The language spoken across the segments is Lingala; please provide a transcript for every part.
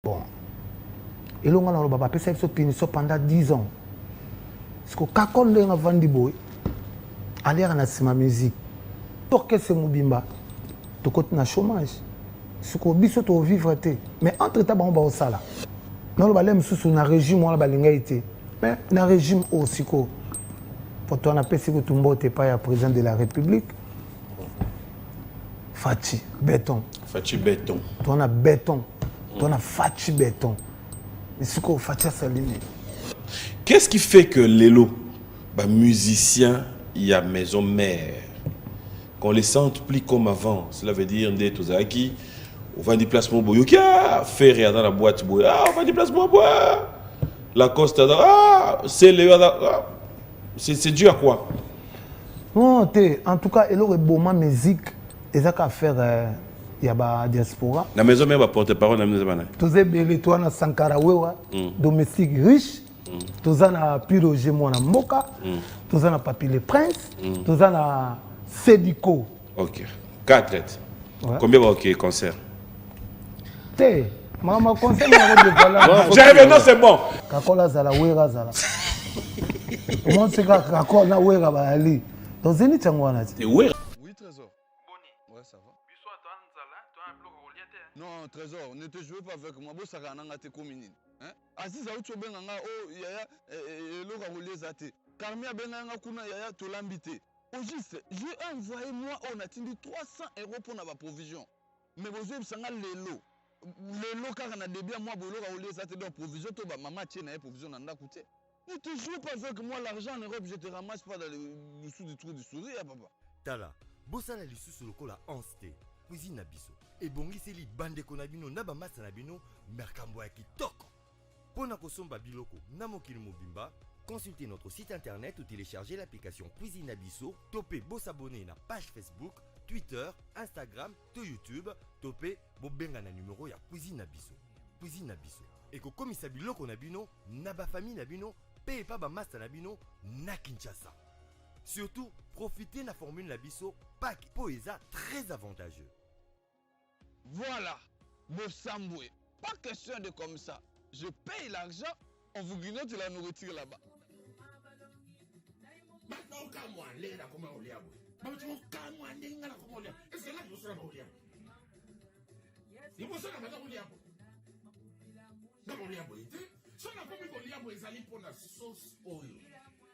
Bon. Et là, on a fait ça pendant 10 ans. Parce que quand on a vendu boy, aller à la musique, pour que c'est Moubimba, tu côté na chômage. Ce qu'on biso to vivre mais entre temps on va au sala. Non le balem sous na régime on la balinga été. Mais na régime aussi ko. Pour toi on appelle ce que Tumbo t'es pas le président de la République. Fachi béton. Fachi béton. Toi on a béton. Toi on a Fachi béton. Mais ce qu'on Fachi Saline. Qu'est-ce qui fait que Lelo, musicien, il y a maison mère, qu'on les sente plus comme avant? Cela veut dire des Tozaki, on va en déplacement boyoka, faire dans la boîte boya, on va en déplacement boya, la costa, c'est le, c'est dû à quoi? Non, en tout cas, il aurait beau ma musique, et ça qu'à faire, il y a la diaspora. La maison mère va porter parole dans la maison mère. Tous les bébés, toi, na Sankarawewa, domestique riche. Tous na Piroge Mona Moka, tous na Papi le Prince, tous na Sédico. Ok. 4 lettres. Ouais. Combien va ok concert? Maman concert de j'arrive, non c'est bon. Kakola Zala Wera Zala. Comment c'est que Kakola Wera va aller? Dans Zénith Changwana. Oui, Trésor. Boni. Ouais, ça va. Non, Trésor, ne te jouez pas avec moi. Bossa Rananga te communine. Aziz Aoucho Benganga, oh, yaya, Loga Roulezate. Carmia Benganga Kuna, yaya, Tolambite. Au juste, j'ai envoyé moi, on a tenu 300 € pour la provision. Mais vous avez besoin de l'élo. L'élo, car on a début à moi, Loga Roulezate, donc provision, toi, maman, tiens, provision, on a coûté. Ne te joues pas avec moi, l'argent en Europe, je te ramasse pas dans le dessous du trou du sourire, papa. Tala, bossa la lissu sur le col à Anste, cuisine Nabiso. Et bongi c'est li bande konabino, naba masa nabino, merkambo ya kitoko. Pona kosomba biloko, namokili mobimba, consultez notre site internet ou téléchargez l'application Cuisine Abisso, topez beau s'abonner na page Facebook, Twitter, Instagram, to YouTube, topez bo benga na numéro ya Cuisine Abisso. Cuisine Abisso. Et ko komisa biloko nabino, naba famille nabino, paye pas ba masa nabino, na Kinshasa. Surtout, profitez de la formule Nabisso, pack Poesa très avantageux. Voilà, Bossamboué. Pas question de comme ça. Je paye l'argent, on vous grignote la nourriture là-bas.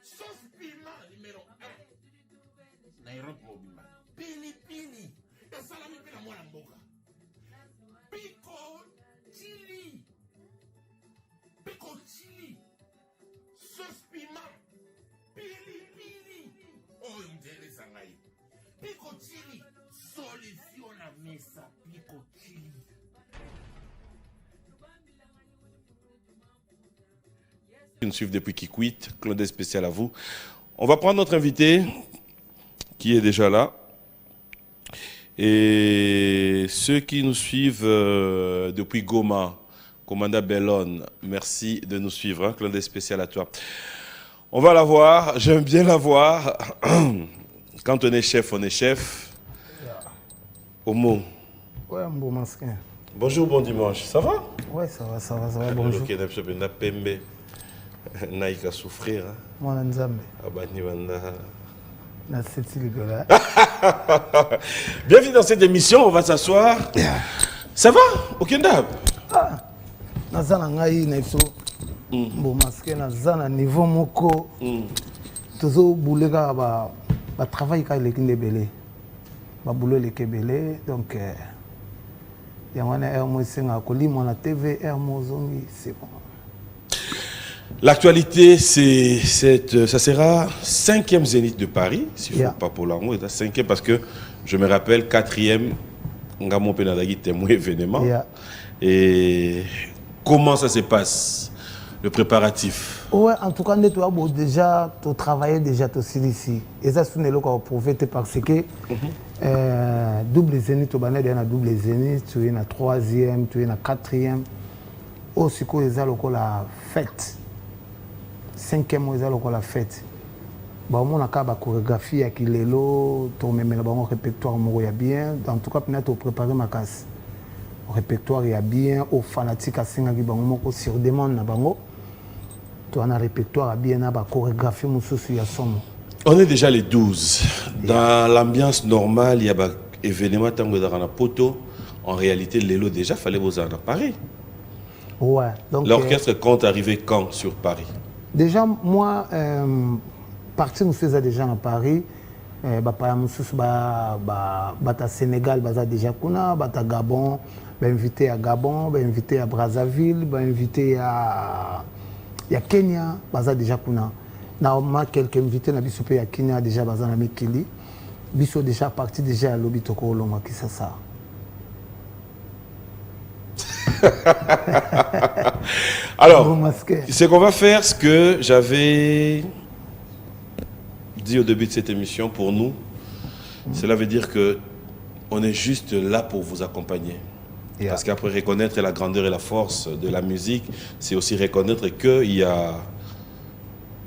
Sauce piment numéro 1. Nairobi mobimba. Pili pili. Ya salami pila mwana mboka. Pico chili. Pico chili. Sauce piment. Pili pili. Oh, interesa ngai. Pico chili. Solution na mesa. Pico chili. Qui nous suivent depuis Kikwit, Claude spécial à vous. On va prendre notre invité qui est déjà là. Et ceux qui nous suivent depuis Goma, Commandant Bellone, merci de nous suivre. Hein, Claude spécial à toi. On va la voir, j'aime bien la voir. Quand on est chef, on est chef. Omo. Ouais, un beau masquin. Bonjour, bon dimanche. Ça va? Ouais, ça va, bonjour. Naïka souffrir. Moi, Nzambe. Abani Wanda. Bienvenue dans cette émission, on va s'asseoir. Ça va? Okenda? Ah, Nazana Ngai Naiso. Bon masqué, Nazana niveau moko. Toujours boulega ba travail quand il est belé. Ba boulot le kebele donc il y a un air moi c'est ngakoli mon TV air mozongi c'est bon. L'actualité, ça sera 5e Zénith de Paris, s'il ne faut pas pour l'amour, 5e parce que je me rappelle 4e, Ngamo Penadagi témoin événement. Et comment ça se passe, le préparatif? Ouais, en tout cas, nous déjà travaillé déjà ici. Et ça, c'est ce qu'on prouvé parce que double Zénith, tu as double Zénith, tu es 3e, tu es 4e. Aussi, tu as la fête. 5e mois la fête. On a une chorégraphie qui est là, on a un répertoire bien. En tout cas, on a préparé ma casse. répertoire ya bien au fanatique asengaki bango moko sur demande na bango to ana répertoire ya bien na ba chorégraphie mususu ya somo. On est déjà les 12. Dans l'ambiance normale, il y a un événement tango dans poto. En réalité, Lelo déjà fallait vous en Paris. Ouais. Donc l'orchestre compte arriver quand sur Paris? Déjà moi parti nous faisait déjà à Paris. Bata Sénégal baza déjà kuna, bata Gabon, invité à Gabon, invité à Brazzaville, invité à Kenya, baza déjà kuna. Normalement quelques invités na biso pe à Kenya déjà baza na Mikili. Biso déjà parti déjà à Lobitoko Loma qui ça. Alors, ce qu'on va faire, ce que j'avais dit au début de cette émission, pour nous, cela veut dire que on est juste là pour vous accompagner. Yeah. Parce qu'après reconnaître la grandeur et la force de la musique, c'est aussi reconnaître qu'il y a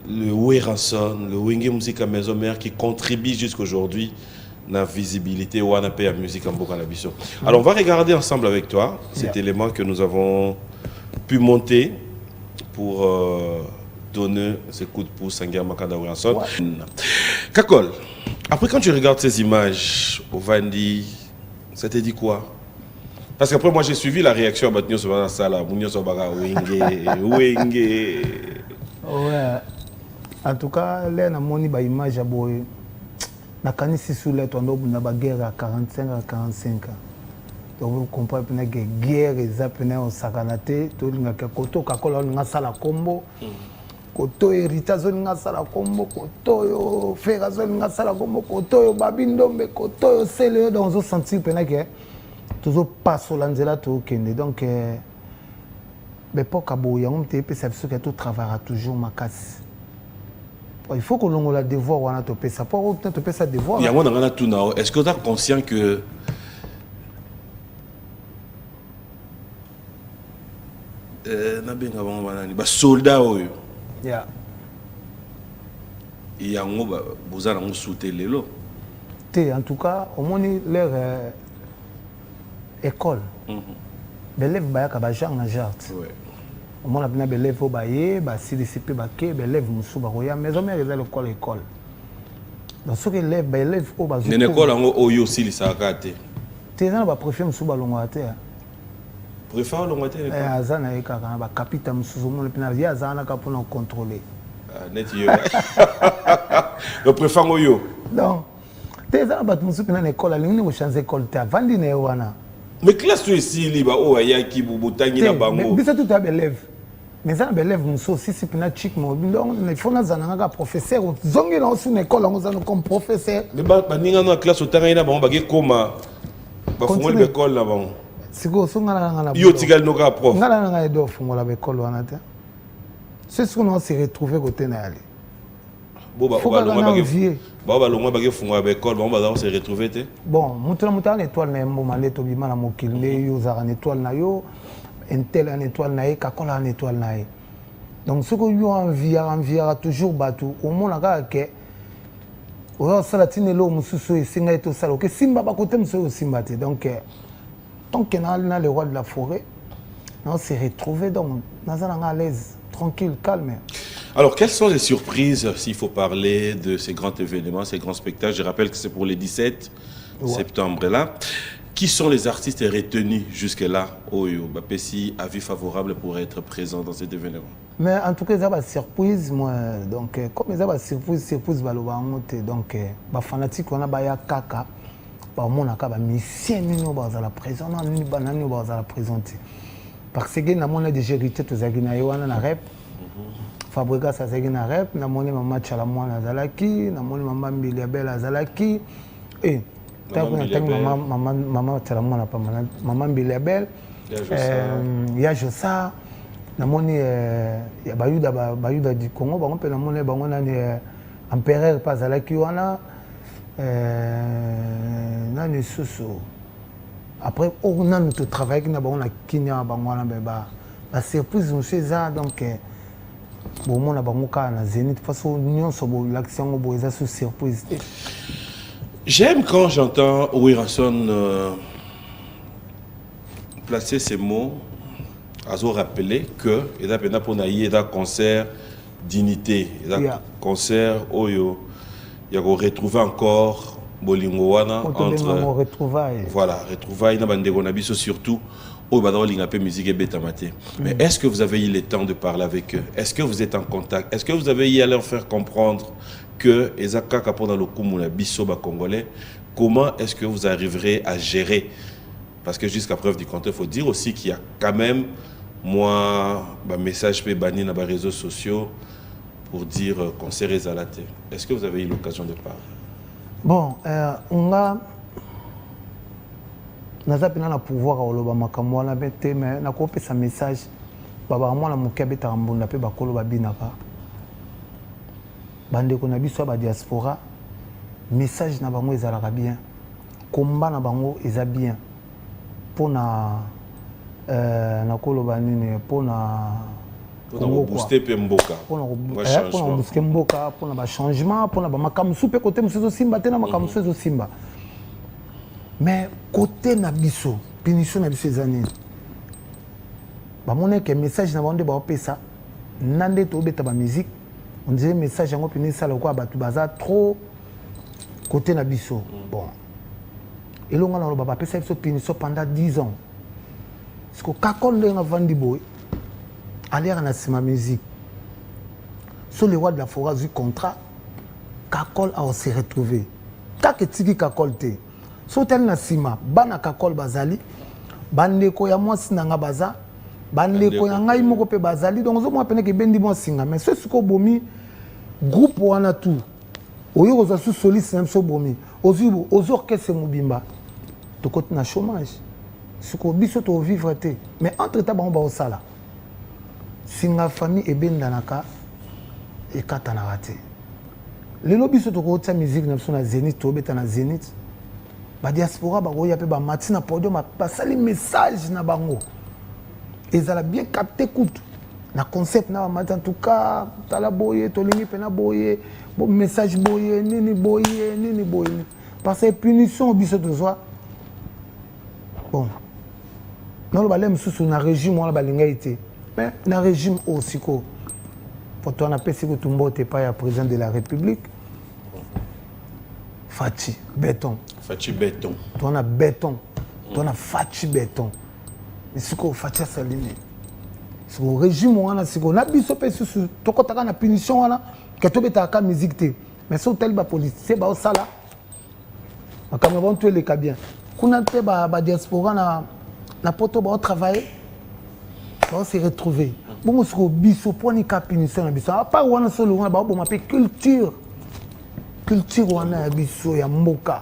le Weranson, le Wenge Musique à Maison Mère qui contribue jusqu'aujourd'hui à la visibilité ou à la musique en Bokanabiso. Alors on va regarder ensemble avec toi cet élément que nous avons pu monter pour donner ce coup de pouce à Makanda Weranson. Kakol, après quand tu regardes ces images au Vandi, ça te dit quoi? Parce qu'après moi j'ai suivi la réaction à Batnio Sobana Sala, Mounio Sobaga, Wenge. Ouais. En tout cas, là, on a une image à boy. Na kanisi sous les tondo na ba guerre à 45 à 45 ans. Donc vous comprenez que guerre ezapena au sakanate to linga ka koto kakola nga sala kombo. Koto héritage nga sala kombo, koto yo fera nga sala kombo, koto yo babindombe, koto yo sele dans un senti pena que toujours pas sur l'anzela to kende. Donc mais pour kabo ya on te pesa biso que tout travaillera toujours makasi. Il faut que l'on ait devoir ou on a topé ça. Pour obtenir topé ça devoir. Est-ce que tu es conscient que soldats il y a un besoin de soutenir les en tout cas, au moins leur école. L'élève bayaka ba Jean na Jart. Au moins la élève au baye, ba CDCP baké, élève musu ba roya maison mère ils l'école. Donc ce que élève au ba zo. L'école en oyo aussi li sakate. T'es dans ba préfet musu ba longwate. Préfet longwate l'école. Azana eka kana ba capita musu zo mon pina via azana ka pour nous contrôler. Net yo. Le préfet oyo. Donc t'es dans ba musu pina l'école ali ni mo changer école ta vandi na wana. Mais classe tu ici liba o ayaki bubutangi na bango. Mais ça tout a élève. Mais ça élève muso aussi c'est pina chic mo. Donc il faut na zananga professeur zongi na aussi école on zana comme professeur. Mais ba ninga na classe otanga ina bango bagi koma. Ba fungoli école na bango. Siko so ngala ngala. Yo tigal no ka prof. Ngala ngala do fungola ba école wana te. C'est ce qu'on s'est retrouvé côté na ali. Bon ba longa bagi fungola ba école ba on s'est retrouvé te. Bon, mutana étoile na mbo maleto bima na mokilne yo za na étoile na yo. Intel en étoile naïe, Kakola en étoile naïe. Donc ce que vous enviera toujours bateau, au moins la que on salatine l'eau mususu et singa et tout ça. Ok, Simba ba côté mususu Simba te. Donc tant qu'on a le roi de la forêt, on s'est retrouvé donc dans un à l'aise, tranquille, calme. Alors quelles sont les surprises s'il faut parler de ces grands événements, ces grands spectacles? Je rappelle que c'est pour les 17 septembre là. Qui sont les artistes retenus jusque-là au Bapessi, avis favorable pour être présent dans cet événement? Mais en tout cas, ça va surprise moi. Donc comme ça va surprise balobangote. Donc ba fanatique on a ba ya kaka. Ba mona ka ba musicien nino ba za la présent nani banani ba za la présenter. Parce que na mona déjà hérité to zagina yoana na rap. Fabrica ça zagina rap, na mona mama chala mwana zalaki, na mona mama Mbili Abel zalaki. Et maman tellement pas maman Mbili Abel ya Josa namoni ya bayuda du Congo bango pe namoni bango nani empereur pas alaki wana nani susu après on a notre travail qui na bango na Kenya bango na ba surprise monsieur ça donc bon mon na bango ka na Zénith façon nyonso bo l'action bo eza sous surprise. J'aime quand j'entends Weranson placer ces mots, à se rappeler que il y a un concert dignité, il y a un concert où il y a retrouver encore Bolingoana entre voilà, retrouvailles dans Bandegonabiso surtout où il y a musique et bétamate. Mais est-ce que vous avez eu le temps de parler avec eux? Est-ce que vous êtes en contact? Est-ce que vous avez eu à leur faire comprendre que Ezaka Kapona Lokumuna Bisoba Congolais, comment est-ce que vous arriverez à gérer? Parce que jusqu'à preuve du contraire, il faut dire aussi qu'il y a quand même moi un message peut banni dans les réseaux sociaux pour dire concert Ezalate. Est-ce que vous avez eu l'occasion de parler? Bon, on a na pouvoir au loba makamwa na bete mais na ko pesa message baba moi na mukabe tambunda pe bakolo babinaka bande ko na biso ba diaspora message na bango ezalaka bien combat na bango eza bien pona na koloba nini pona booster pe mboka pona booster mboka pona ba changement pona ba makamusu pe côté musezo simba te na makamusu ezo simba. Mais côté Nabiso, punition Nabiso Zanine. Bah mon que message na bande ba pesa nande to beta ba musique on dirait message en opinion ça le quoi ba tu baza trop côté Nabiso. Bon. Et l'on a ba pesa so punition pendant 10 ans. Parce que kakol le vandi boy aller na sima musique. Sur les rois de la forêt du contrat kakol a se retrouver. Kaketiki kakol te. Sotel na sima bana kakol bazali bandeko ya mwasi nanga baza bandeko ya ngai moko pe bazali donc zo mo pene ke bendi mo singa mais ce siko bomi groupe wana tout oyo za su soliste même so bomi ozibo aux orchestre mobimba to côté na chômage siko biso to vivre te mais entre temps ba o sala singa famille e bendanaka e katana rate lelo biso to ko tsa musique na biso na Zénith to beta na Zénith ba diaspora ba roya pe ba matina podium ba sali message na bango ezala bien capté kutu na concept na ba matin en tout cas tala boye to lingi pe na boye bo message boye nini boye parce que punition biso to zwa bon non le balem sous na régime wala balinga été mais na régime aussi ko pour toi na pesi ko tumbo te pas ya président de la République Fachi béton. Fachi béton. On a béton. On a Fachi béton. Mais ce qu'on Fachi salini. Ce qu'on régime on a ce qu'on a biso pe sur to ko taka na punition wana que to beta ka musique te. Mais so tel ba police c'est ba sala. Na Cameroun tu les bien. Kuna te ba diaspora na poto ba travailler. Ba se retrouver. Bon ce qu'on biso poni ka punition na biso. A part wana solo wana ba bo m'appelle culture. Culture wana ya biso ya mboka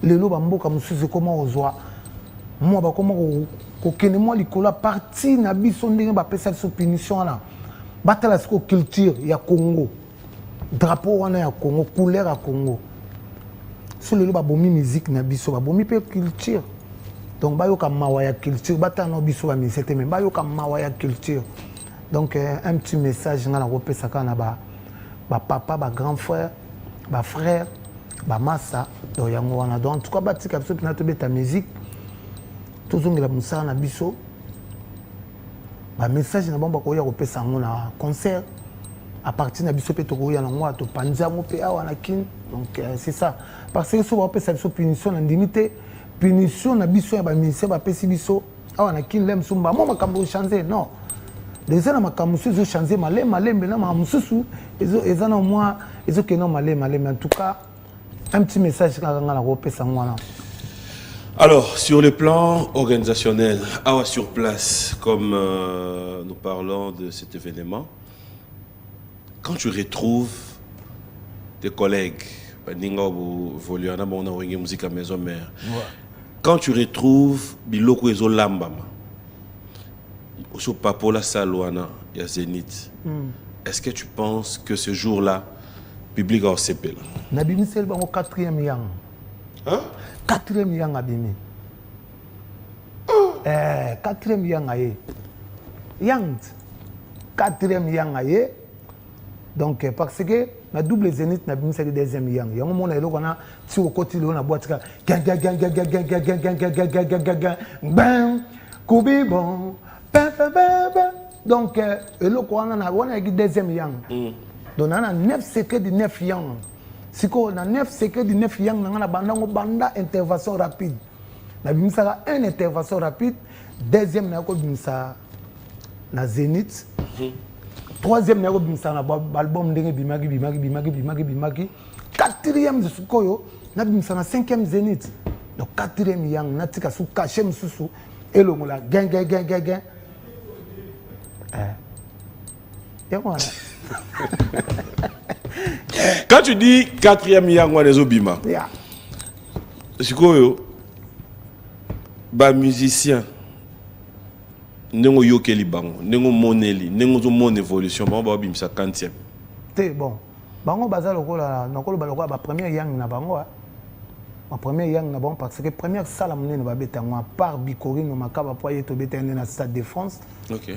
lelo ba mboka mususu comment ozwa moi ba comment ko kene moi likola partie na biso ndenge ba pesa so punition wana batala siko culture ya Congo drapeau wana ya Congo couleur ya Congo so lelo ba bomi musique na biso ba bomi pe culture donc ba yoka mawa ya culture batala no biso ba misete mais ba yoka mawa ya culture donc un petit message ngana ko pesa kana ba papa ba grand frère ba frère ba massa do yango wana donc en tout cas batika biso pina to beta musique tozongela musala na biso ba message na bomba ko ya ko pesa ngo na concert à partir na biso pe to ko ya na ngwa to panza ngo pe awa na kin donc c'est ça parce que so ba pesa biso punition na limité punition na biso ya ba ministère ba pesi biso awa na kin lem sumba mo makambo changer non les gens makambo so changer malembe na mamususu ezana moi ezo que non malem en tout cas un petit message kanga na ko pesa ngwana. Alors, sur le plan organisationnel, sur place, comme nous parlons de cet événement, quand tu retrouves tes collègues, quand tu retrouves Biloko Ezo Lambama, au Papola Salouana, il y a Zénith, est-ce que tu penses que ce jour-là, public a CP? Nabimi c'est le 4e yang. Hein? 4e yang abimi. 4e yang aye. Yang 4e yang aye. Donc parce que na double Zénith na bimi c'est le 2e yang. Yango mona eloko na ti okoti lo na boîte ka. Bang. Kubi bon. Donc, le Coran a dit deuxième yang. Donc, on a 9 secrets de 9 yang. Si on a 9 secrets de 9 yang, on a banda intervention rapide. On a une intervention rapide. Deuxième, on a na Zénith. Troisième, on a album de Bimagi. Quatrième, on a 5e Zénith. Donc, quatrième yang, on a caché sous et le moula gain. Et voilà. Quand tu dis 4e yang wa les bima. Yeah. C'est quoi ba musicien nengo yokeli bango, nengo moneli, nengo zo mon évolution, ba bimisa 40e. Té bon. Bango baza lokola nakolo balokola ba première yang na bango. Ma première yang na bon parce que première salle monene ba beta moi par Bikori no makaba po yeto beta na Stade de France. OK.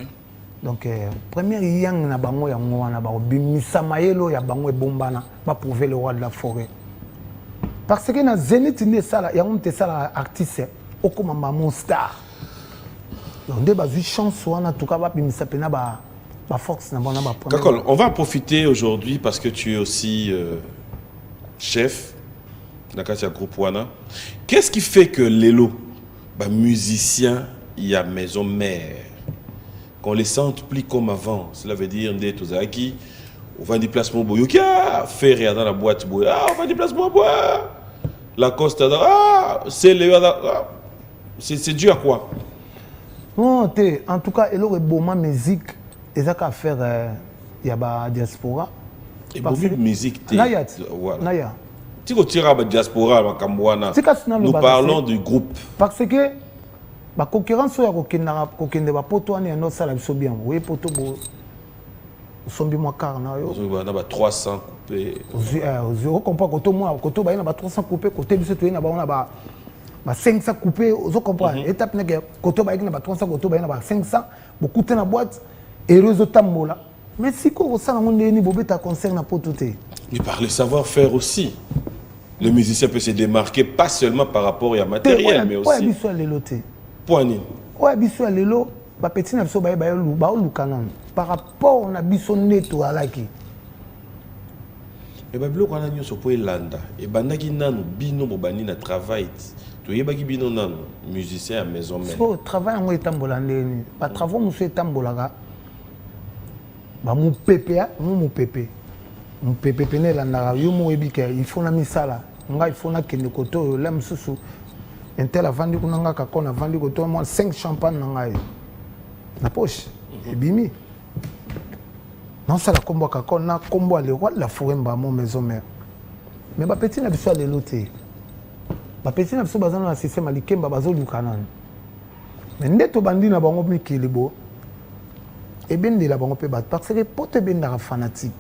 Donc première yang na bango ya ngwana ba bimisa mayelo ya bango ebombana ba prouver le roi de la forêt. Parce que na Zénith ne sala ya on te sala artiste okoma maman star. Donc des bazu chance wana tout cas ba bimisa pena ba force na bona ba première. D'accord, on va profiter aujourd'hui parce que tu es aussi chef Nakatia Groupe Wana. Qu'est-ce qui fait que Lelo, musicien, il y a maison mère, qu'on les sente plus comme avant? Cela veut dire des Tozaki, on va déplacement boyoki, faire rien dans la boîte boy, on va déplacement boy, la costa, c'est le, c'est dû à quoi? Non, en tout cas, il y a beaucoup de musique, il y a qu'à faire, il y a la diaspora. Et beaucoup de musique, voilà. Si tu tires à la diaspora, nous parlons du groupe. Parce que la concurrence, il y a poto ani no sala biso bien. Oui, poto bo sombi moi car na yo. On a 300 coupés. On comprend que koto ba na 300 coupés, côté biso to na ba on a ba 500 coupés, on comprend. Étape na koto ba na 300 koto ba na 500, beaucoup de na boîte et réseau tambola. Mais si ko ça na monde ni bobeta concert na poto te. Et par le savoir-faire aussi. Le musicien peut se démarquer pas seulement par rapport à matériel, mais aussi. Ouais, biso lelo te. Poignée. Ouais, biso lelo, ba petit na biso ba lukanan. Par rapport na biso neto alaki. Et ba bilo kana nyoso po elanda. Et bandaki nanu bino bobani na travail. To yebaki bino nanu musicien à maison mère. So travail ngo etambola ndeni. Ba travaux muso etambolaka. Ba mu pépé, mu pépé. Mon pépé péné la nara yo mo ebike il faut na misala nga il faut na kende koto la msusu entel avandi kunanga ka kona avandi koto moi 5 champagne na ngai na poche ebimi non ça la combo ka kona combo le roi de la forêt mba mon maison mère mais ba petit na biso le loté ba petit na biso bazana na système alikemba bazo lukanan mais ndeto bandi na bango mikili bo et ben de la bango pe bat parce que pote ben na fanatique.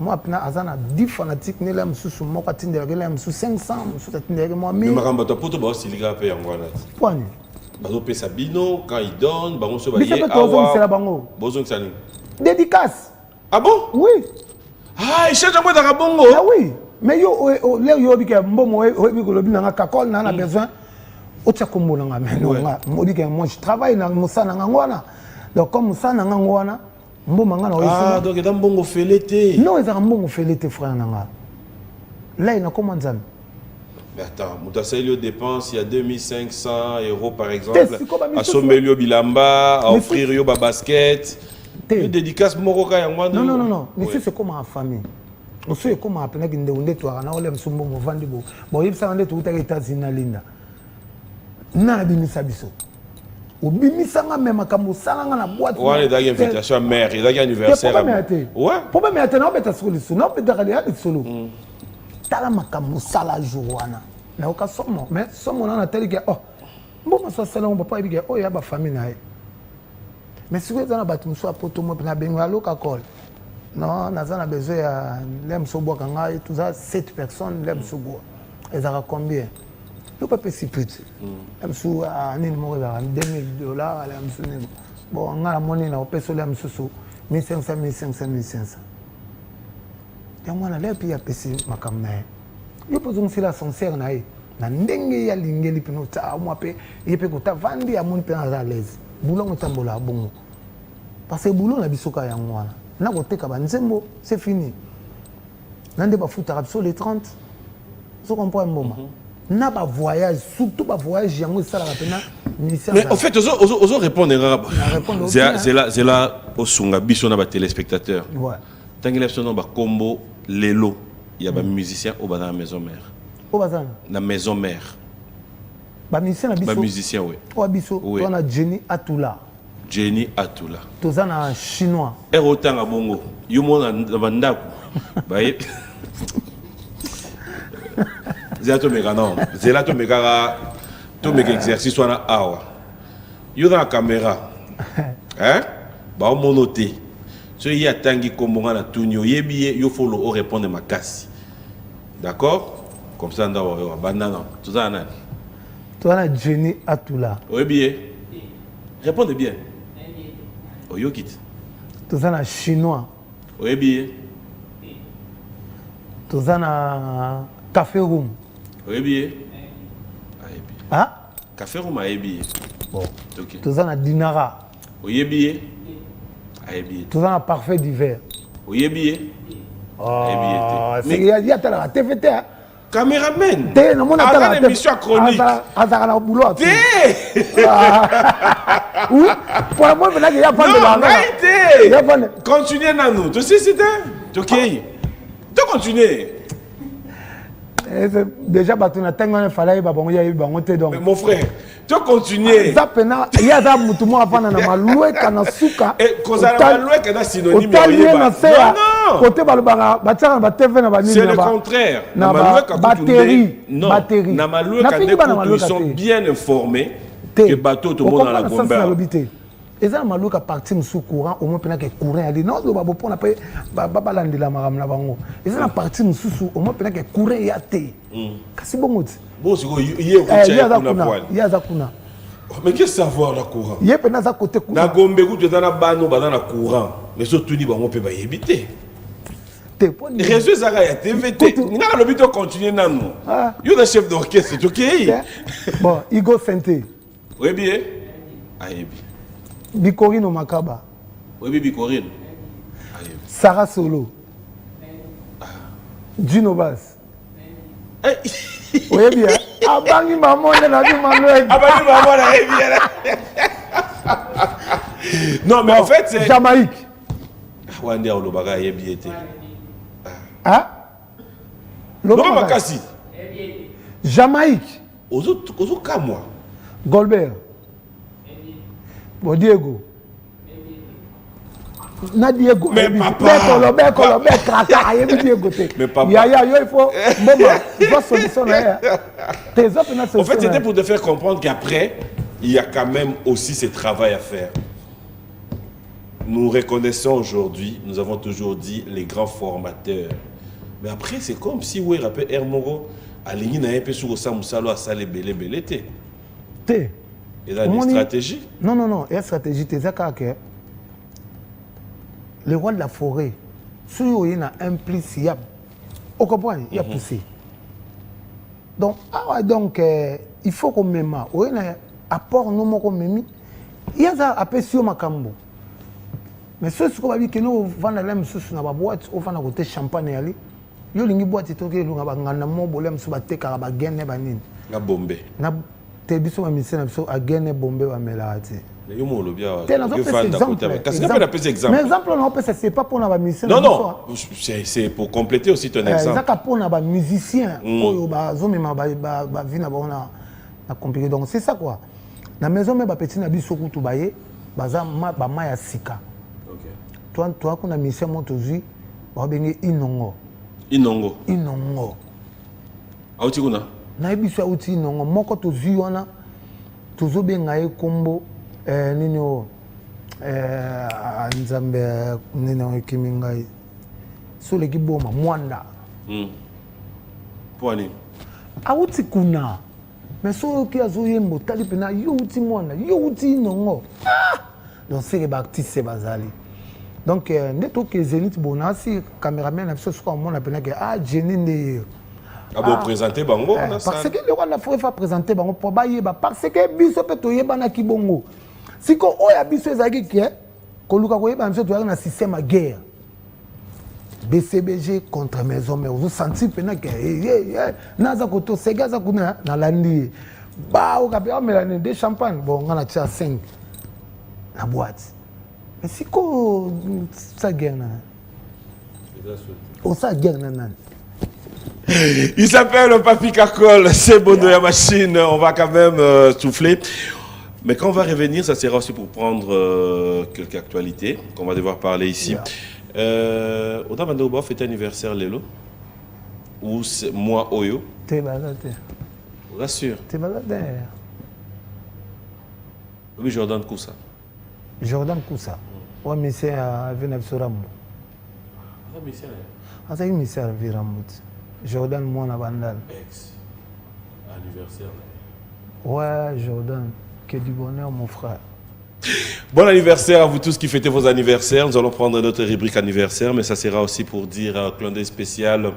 Moi, azana 10 fanatiques, ne l'aime sous moi, quand il l'aime sous 500, sous moi 1000. Mais ma ramba pour toi, c'est les gars payent en voilà. Point. Bazo paye Sabino quand il donne, baron se va y avoir. C'est la bango. Bozon que ça n'est. Dédicace. Ah bon? Oui. Ah, il cherche à moi dans la bongo. Ah oui. Mais yo, l'air yo bika mbomo, yo lobi na kakol na besoin. Otia kombo na mais non, moi dit que moi je travaille na musa na ngwana. Donc comme musa na ngwana. Ah, donc il y a un bon félété. Non, il y a un bon félété, frère. Là, il y a comment ça? Mais attends, Moutasseli dépense, il y a 2500 € par exemple. À Somelio Bilamba, à offrir yo basket. Une dédicace Moroka Yangwa. Non. Mais c'est comme en famille. On sait comment appeler une de toi. On a un sombo vendu. Bon, il s'en est tout à États-Unis. N'a pas biso. Au bimisanga même comme ça na boîte. Ouais, il y a une invitation mère, il y a un anniversaire. Ouais. Pourquoi mais attends, on peut solution. Non, peut aller solo. Tala makamu sala joana. Na oka somo, mais somo na teli que oh. Bon ça c'est là on papa il dit oh ya ba famille na. Mais si vous êtes dans la bâtiment soit poto mo na benga loka call. Non, na za na besoin ya lem so boka ngai tout ça 7 personnes lem so boka. Ils ont combien? Le papa si petit. Amsou a nini mo za $2000 ala amsou ni. Bon ngala money na opeso le amsou 1500. Ya mwana le puis ya pesi makamna. Yo pozo sila sincère na ye. Na ndenge ya lingeli pino ta moi pe yepe ko ta vandi ya mon pe à l'aise. boulot etambola bongo parce que boulot na biso ka yango wana na koteka banzembo c'est fini nande bafutaka biso les 30 so comprend mboma na ba voyage surtout ba voyage yango esalaka pena ministère. Mais en fait ozo répondre c'est là au sunga biso na ba téléspectateurs ouais tangi la sono ba combo lelo il y a ba musicien au ba na maison mère au bazana na maison mère ba musicien na biso ba musicien oui o biso on a Jenny Atula tozana chinois erotanga bongo yo mona na bandako baye Zelato mega non. Zelato mega to mega exercice wana awa. Yo dans la caméra. Hein? Ba monoté. So y a tangi kombonga na tunyo yebi yo follow o répondre makasi. D'accord? Comme ça nda wa banana. Tout ça nani? Toi na Jenny Atula. Oui bien. Répondez bien. Oyo kit. Tozana chinois. Oui bien. Tozana café room. Oui bien. Ah? Café room a bien. Bon. OK. Tozana dinara. Oui bien. A bien. Tozana parfait d'hiver. Oui bien. Oh, c'est il y a tala TVT. Caméraman. Té na mona tala émission chronique. Azara na boulot. Té. Oui, pour moi maintenant il y a pas de la. Non, continuez dans nous. Tu sais c'était OK. Tu continues. Déjà batuna tengana fallait ba bongo ya bango te donc. Mon frère, tu continues. Ça pena il y a da mutumo afana na maloué kana suka. Et kozala maloué kana synonyme ya. Non. Côté balobanga batanga ba TV na ba nini. C'est le contraire. Na batterie. Non. Batterie. Na maloué kana ils sont bien informés que bateau tout le monde dans la gomba. Et ça malouka parti sous courant au moins pena que courant a dit non le babo pour na pe baba landela maram na bango. Et ça na parti sous au moins pena que courant ya té. Kasi bongo ti. Bon c'est quoi hier kuna poil. Ya za kuna. Mais qu'est-ce savoir la courant? Yé pena za côté courant. Na gombe ku tu na bano ba na courant. Mais surtout ni bango pe ba yebité. Té poni. Réseau zaka ya TVT. Nga le but de continuer nanu. Yo le chef d'orchestre, c'est OK. Bon, Igo Santé. Oui bien. Ayebi. Bikorino Makaba. Oui, Bikorino. Sarah Solo. Gino Bass. Oui, bien. Abangi maman, on a vu Manuel. Abangi maman, on a bien. Non, mais en fait, c'est. Jamaïque. Wandi au Lobaga, il bien été. Ah? Lobaga Makassi. Jamaïque. Aux autres cas, moi. Goldberg. Bon Diego. Na Diego. Mais papa. Beko, kraka, yebi Diego te. Mais papa. Ya, il faut maman, il faut solution là. Tes autres na solution. En fait, c'était pour te faire comprendre qu'après, il y a quand même aussi ce travail à faire. Nous reconnaissons aujourd'hui, nous avons toujours dit les grands formateurs. Mais après, c'est comme si oui, rappelle Hermogo, aligné na un peu sur ça musalo à salé belé té. Té. Il a une stratégie? Non. Il y a une stratégie. Le roi de la forêt, si il y a un implice, il y a poussé. Donc, il faut qu'on mette un apport non comme il y a un appel sur Makambo. Mais ceux qui ont dit que nous vendons la boîte, on va côté champagne. Il y a une boîte qui est en train de bombe. Te biso ba mission na biso agene bombe ba melati. Yo mo lo bia. Mais exemple on peut c'est pas pour na ba mission. Non, c'est pour compléter aussi ton exemple. Ça pour na ba musicien oyo ba zomema ba vie na bona na compliqué donc c'est ça quoi. Na maison mais ba petit na biso kutu baye baza ba maya sika. OK. Toi kuna mission motozi ba bengi inongo. Auti kuna na ebiso auti nongo moko tozui wana tozobenga ye kombo nini o nzambe nini o kimingai sole kiboma mwanda pwani auti kuna mais so ki azoyembo tali pena yo uti mwanda yo uti nongo donc c'est les artistes bazali donc neto ke Zénith Bonasi caméraman na biso so on appelle que Jenny ne présenter bango parce que le roi de la forêt va présenter bango pour bailler parce que biso peut toyeba na kibongo siko oya biso ezalaki ke koluka koyeba biso toyaki na système ya guerre BCBG contre maison mère ozosentir mpena ke naza kotosege aza kuna nalandi ye baokape amelane de champagne bon nga na tia 5 na boîte mais siko sa guerre na osa guerre na nani. Il s'appelle Papi Kakol, c'est Bondo ya machine, on va quand même souffler. Mais quand on va revenir, ça sera aussi pour prendre quelques actualités qu'on va devoir parler ici. Oda Bandoba fête anniversaire Lelo ou c'est moi Oyo? T'es balade. On rassure. T'es balade. Oui, Jordan Koussa. Jordan Koussa. Ouais, mais c'est à Venabsoram. Ah, mais c'est ah, c'est une misère Viramut. Jordan Mona Bandal. ex anniversaire. Ouais, Jordan. Que du bonheur, mon frère. Bon anniversaire à vous tous qui fêtez vos anniversaires. Nous allons prendre notre rubrique anniversaire, mais ça sera aussi pour dire un clin d'œil spécial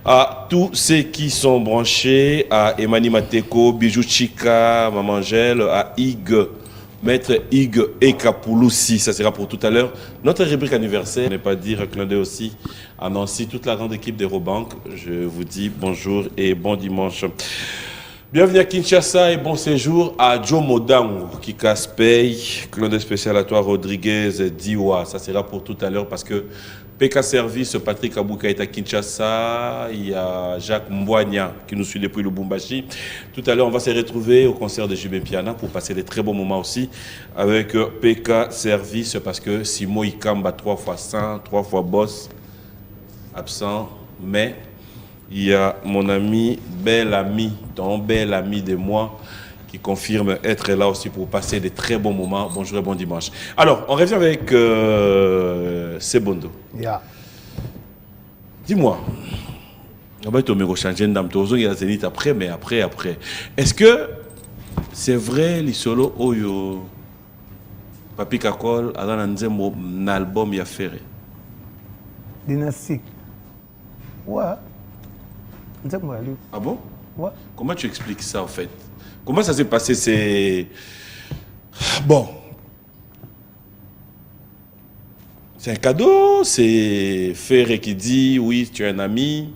à tous ceux qui sont branchés, à Emani Mateko, Bijou Chika, Maman Angèle, à Hugues, Maître Hugues Ekapouloussi. Ça sera pour tout à l'heure. Notre rubrique anniversaire, ne pas dire un clin d'œil aussi à Nancy, toute la grande équipe d'Aerobank. Je vous dis bonjour et bon dimanche. Bienvenue à Kinshasa et bon séjour à Joe Modango qui casse paye. Clin d'œil spécial à toi Rodriguez Diwa. Ça sera pour tout à l'heure parce que PK Service, Patrick Abouka est à Kinshasa. Il y a Jacques Mbouania qui nous suit depuis Lubumbashi. Tout à l'heure, on va se retrouver au concert de Jimé Piana pour passer des très bons moments aussi avec PK Service parce que Simo Ikamba 3 fois 100, 3 fois boss, absent, mais il y a mon ami, ton bel ami de moi, qui confirme être là aussi pour passer des très bons moments. Bonjour et bon dimanche. Alors, on revient avec Sebondo. Yeah. Dis-moi, on va te changer après, mais après. Est-ce que c'est vrai, les solos Oyo, Papi Kakol, a un album y a fait? Dynastique. Ouais. Ah bon? Ouais. Comment tu expliques ça en fait? Comment ça s'est passé? C'est bon. C'est un cadeau? C'est Ferré qui dit oui, tu es un ami?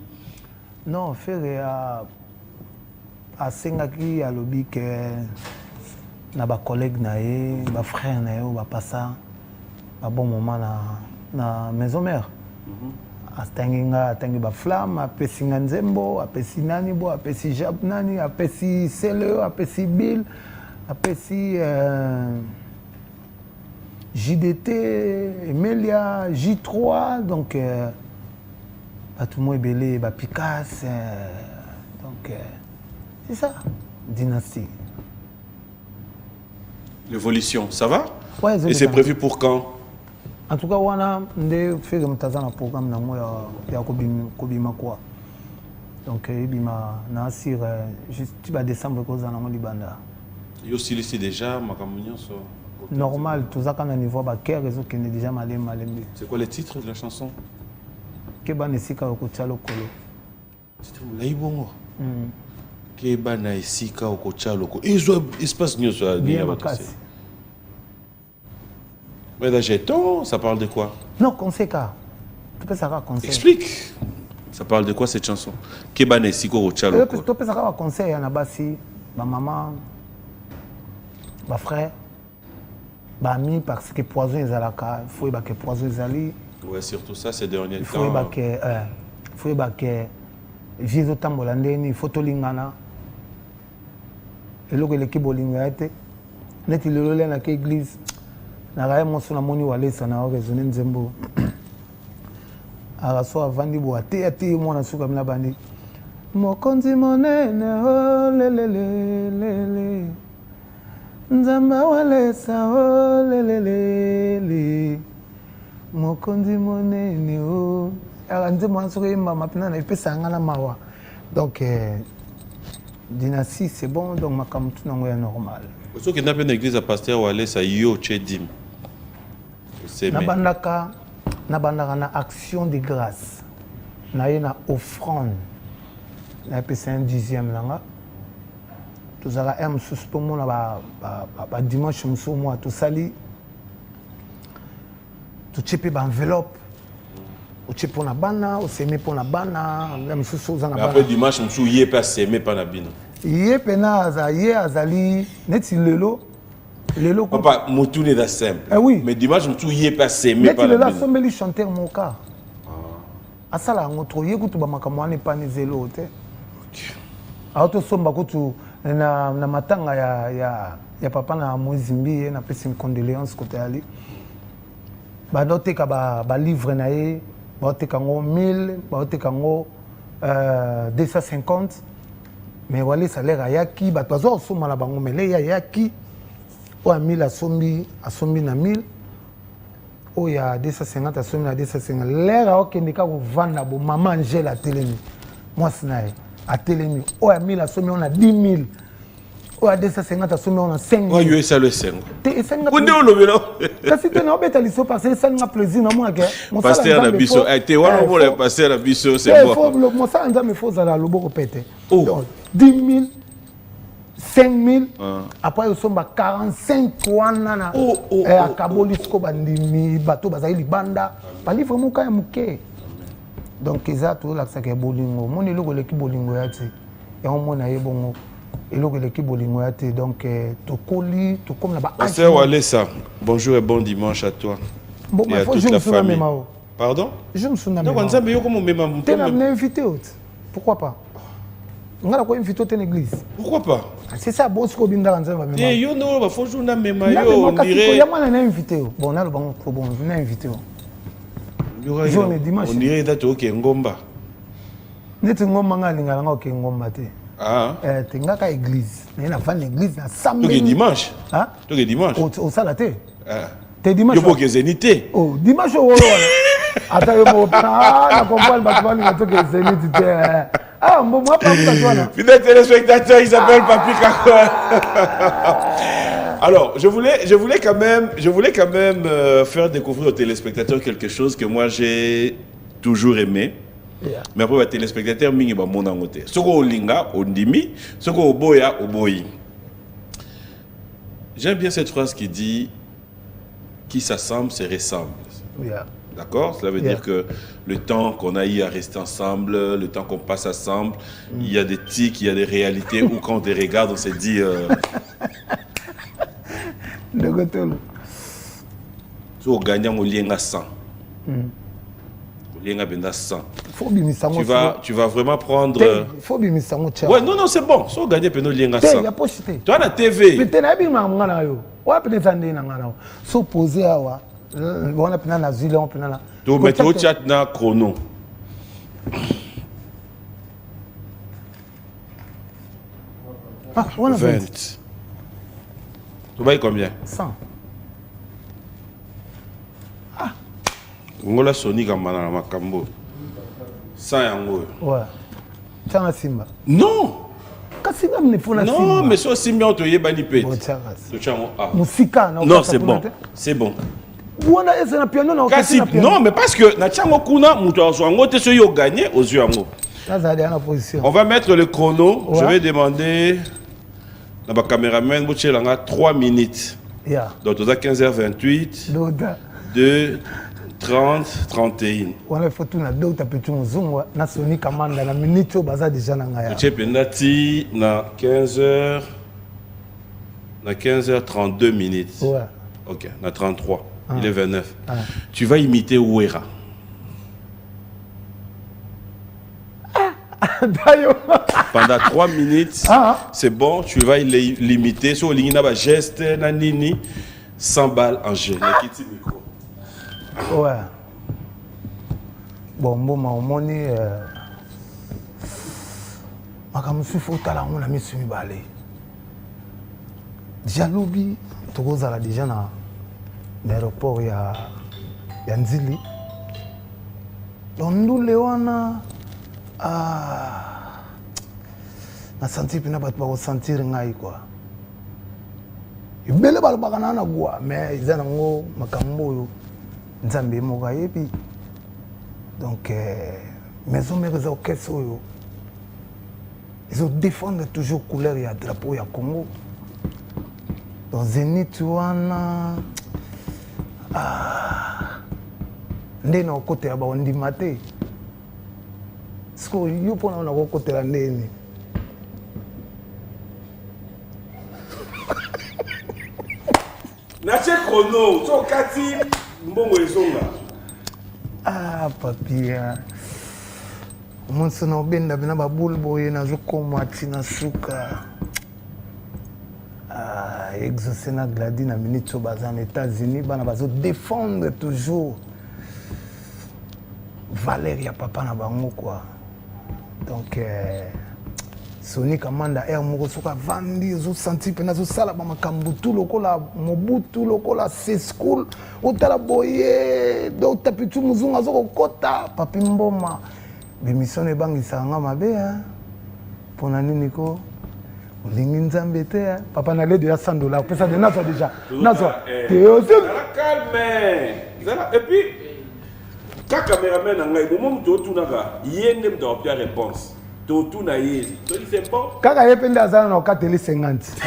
Non, Ferré a Sengaki a lobby que na ba collègue na ye, ba frère na ye ou ba passa ba bon moment na maison mère. Atangi ba flamme, apesi nzembo, apesi nani bo, apesi Jab nani, apesi Sele, apesi Bill, apesi JDT, Emilia, J3, donc tout le monde est belé, Picasso, donc c'est ça, dynastie. L'évolution, ça va? Ouais, et c'est prévu pour quand? En tout cas, on a un programme ya kobima quoi. Donc bima na asir juste décembre ko za na libanda. Yo aussi déjà makamunyo so. Normal, tout ça quand on niveau ba cœur réseau qui est déjà malembe. C'est quoi le titre de la chanson? Keba nesika okocha lokolo. Titre laibongo. Keba na esika okocha lokolo. Izo espace nyoso a bien makasi. Mais là, jeton, ça parle de quoi? Non, conseil. Tu peux savoir conseil. Explique. Ça parle de quoi cette chanson? Kebane Siko Rochalo. Tu peux savoir conseil. Il y a Bassi, ma maman, ma frère, ma ami, parce que poison est à la carte. Il faut que poison est allé. Ouais, surtout ça, c'est dernier temps. Il faut que Jésus Tambolandeni, il faut que Lingana. Et là, l'équipe Bolingate, net il est là dans l'église. Nagaye mosu na moni wale sana okezone nzembo araso avandi bo ate mona suka mina bandi mokonzi monene o lelelele nzamba wale sa o lelelele mokonzi monene o aranze mona suka imba mapina na ipesa ngana mawa donc dynastie c'est bon donc makamtu nango ya normal. Parce que dans l'église à pasteur wale sa yo chedim. Nabandaka na action de grâce. Na offrande. Na pesa un 10e langa. Tous à un sous tout le monde ba dimanche musu moi tout sali. Tout chepe ba enveloppe. O chepe pour na bana, o semi pour na bana, même sous sous na bana. Après dimanche musu yé pas semé pas na bino. Yé pena azali neti lelo. Lelo ko Papa motune da simple. Eh oui. Mais dimanche musu yé pas semé pas neti na lelo bino. sombeli chanteur moka. Asala ngotro ye kutu ba makamwa ne pa ni zelo te. Auto somba kutu na matanga ya papa na Mozimbi na pesi condoléances côté ali. Ba noté ka ba livre na ye, ba te kango 1000, ba te kango 250. Mais wale salaire ayaki ba tozo soma na bango mele ya yaki. O a 1000 asombi na 1000. O ya 250 asombi na 250. L'air a okendika ko vanda bo maman Angela telemi. Moi sinaye a telemi. O ya 1000 asombi on a 10 000. O ya 250 asombi on a 5 000. O yo ça le sengo. Te senga. Kunde o lobelo. Kasi te na obeta liso parce que ça n'a plaisir na moi que pasteur na biso été wana mo le pasteur na biso c'est bon. Faut mo ça nza me faut za la loboko pété. Oh. Donc 10 000 5 000 après au somba 45 wana na a kabolisko bandimi bato bazali libanda ba livre mo ka muke. Donc eza to la ça que bolingo mon eloko leki bolingo ya ti ya on mona ye bongo eloko leki bolingo ya ti donc to koli to comme là ba pasteur Walesa bonjour et bon dimanche à toi. Bon et à toute la famille. Pardon? Je me souviens donc on s'appelle comment même mon t'es invité pourquoi pas on a quoi invité à l'église pourquoi pas c'est ça boss ko binda kanza ba mema yo no ba faut jour na mema yo on dirait ya mwana na invité bon na le bon na invité on dirait date OK ngomba neti ngomba ngalinga nga OK ngomba te tenga ka église na va l'église na samedi donc dimanche hein donc dimanche au sala te te dimanche yo boke zenité oh dimanche o ata yo mo na comprendre ba twa ni to ke zenité te ah bon moi pas ça toi là fidèle téléspectateur il s'appelle Papi Kakwa. Alors, je voulais quand même faire découvrir aux téléspectateurs quelque chose que moi j'ai toujours aimé. Yeah. Mais après les téléspectateurs mingi ba mona ngote. Soko olinga ondimi, soko oboya oboyi. J'aime bien cette phrase qui dit qui s'assemble se ressemble. Yeah. D'accord? Cela veut dire que le temps qu'on a eu à rester ensemble, le temps qu'on passe ensemble, il y a des tics, il y a des réalités où quand on te regarde, on se dit... So, on gagne au lien à 100. Au lien à 100. Tu vas vraiment prendre... Ouais, non, c'est bon. So, on gagne au lien à 100. Toi, on a TV. So, poser à on a plein na zile on plein là to mettre au chat na chrono 20 tu vas combien 100 ngola Sony kamana na makambo 100 yango ouais tana simba non kasinga mnefuna simba non mais so simba on te yebani pete musika non c'est bon Buona ese na piano na okasi non mais parce que na chango kuna muto azwango te so yo gagner aux yeux yango on va mettre le chrono je vais demander na ba cameraman bo tchelanga 3 minutes donc toza 15h28 2 30 31 wala faut tout na docteur petit muzungu na Sony Kamanda na minute o baza déjà na ngaya tchependati na 15h na 15h32 minutes ouais OK na 33 il est 29. Tu vas imiter Ouera. Pendant 3 minutes, c'est bon, tu vas l'imiter. Sur le geste, nanini, 100 balles en jeu. Ouais. Bon, on est. Je suis on a mis sur balai. Jalobi, tu as déjà dans l'aéroport ya Nzili. Donc nous lewana na sentir pina bat ba sentir ngai quoi. Ibele balo bakana na gwa mais izana ngo makambo yo nzambe mo ga yebi. Donc maison mère za okeso yo. Ils ont défendu toujours couleur et drapeau ya Congo. Dans Zénith wana nde na côté ya ba ondima te. Siko yo pona na côté la ndeni. Na che chrono, so kati mbongo ezonga. Papia. Monso na obenda bina ba bulbo na zokoma tina suka. Exaucé na gladi na minute aux États-Unis, bana bazo défendre toujours Valéria papa na bango quoi. Donc Sony Kamanda air moko soka vandi zo senti pena zo sala ba makambu tout lokola Mobutu lokola Sescool otala boye do tapitu muzunga zo kokota papi mboma bimission ebangisa nga mabe pona nini ko olingi nzambe te papa na lede ya $100 pesa de nazo déjà nazo calme et puis quand caméraman ngai moment to tunaka yende mdo pia réponse to tuna yé to c'est bon kaka yepende azana na 450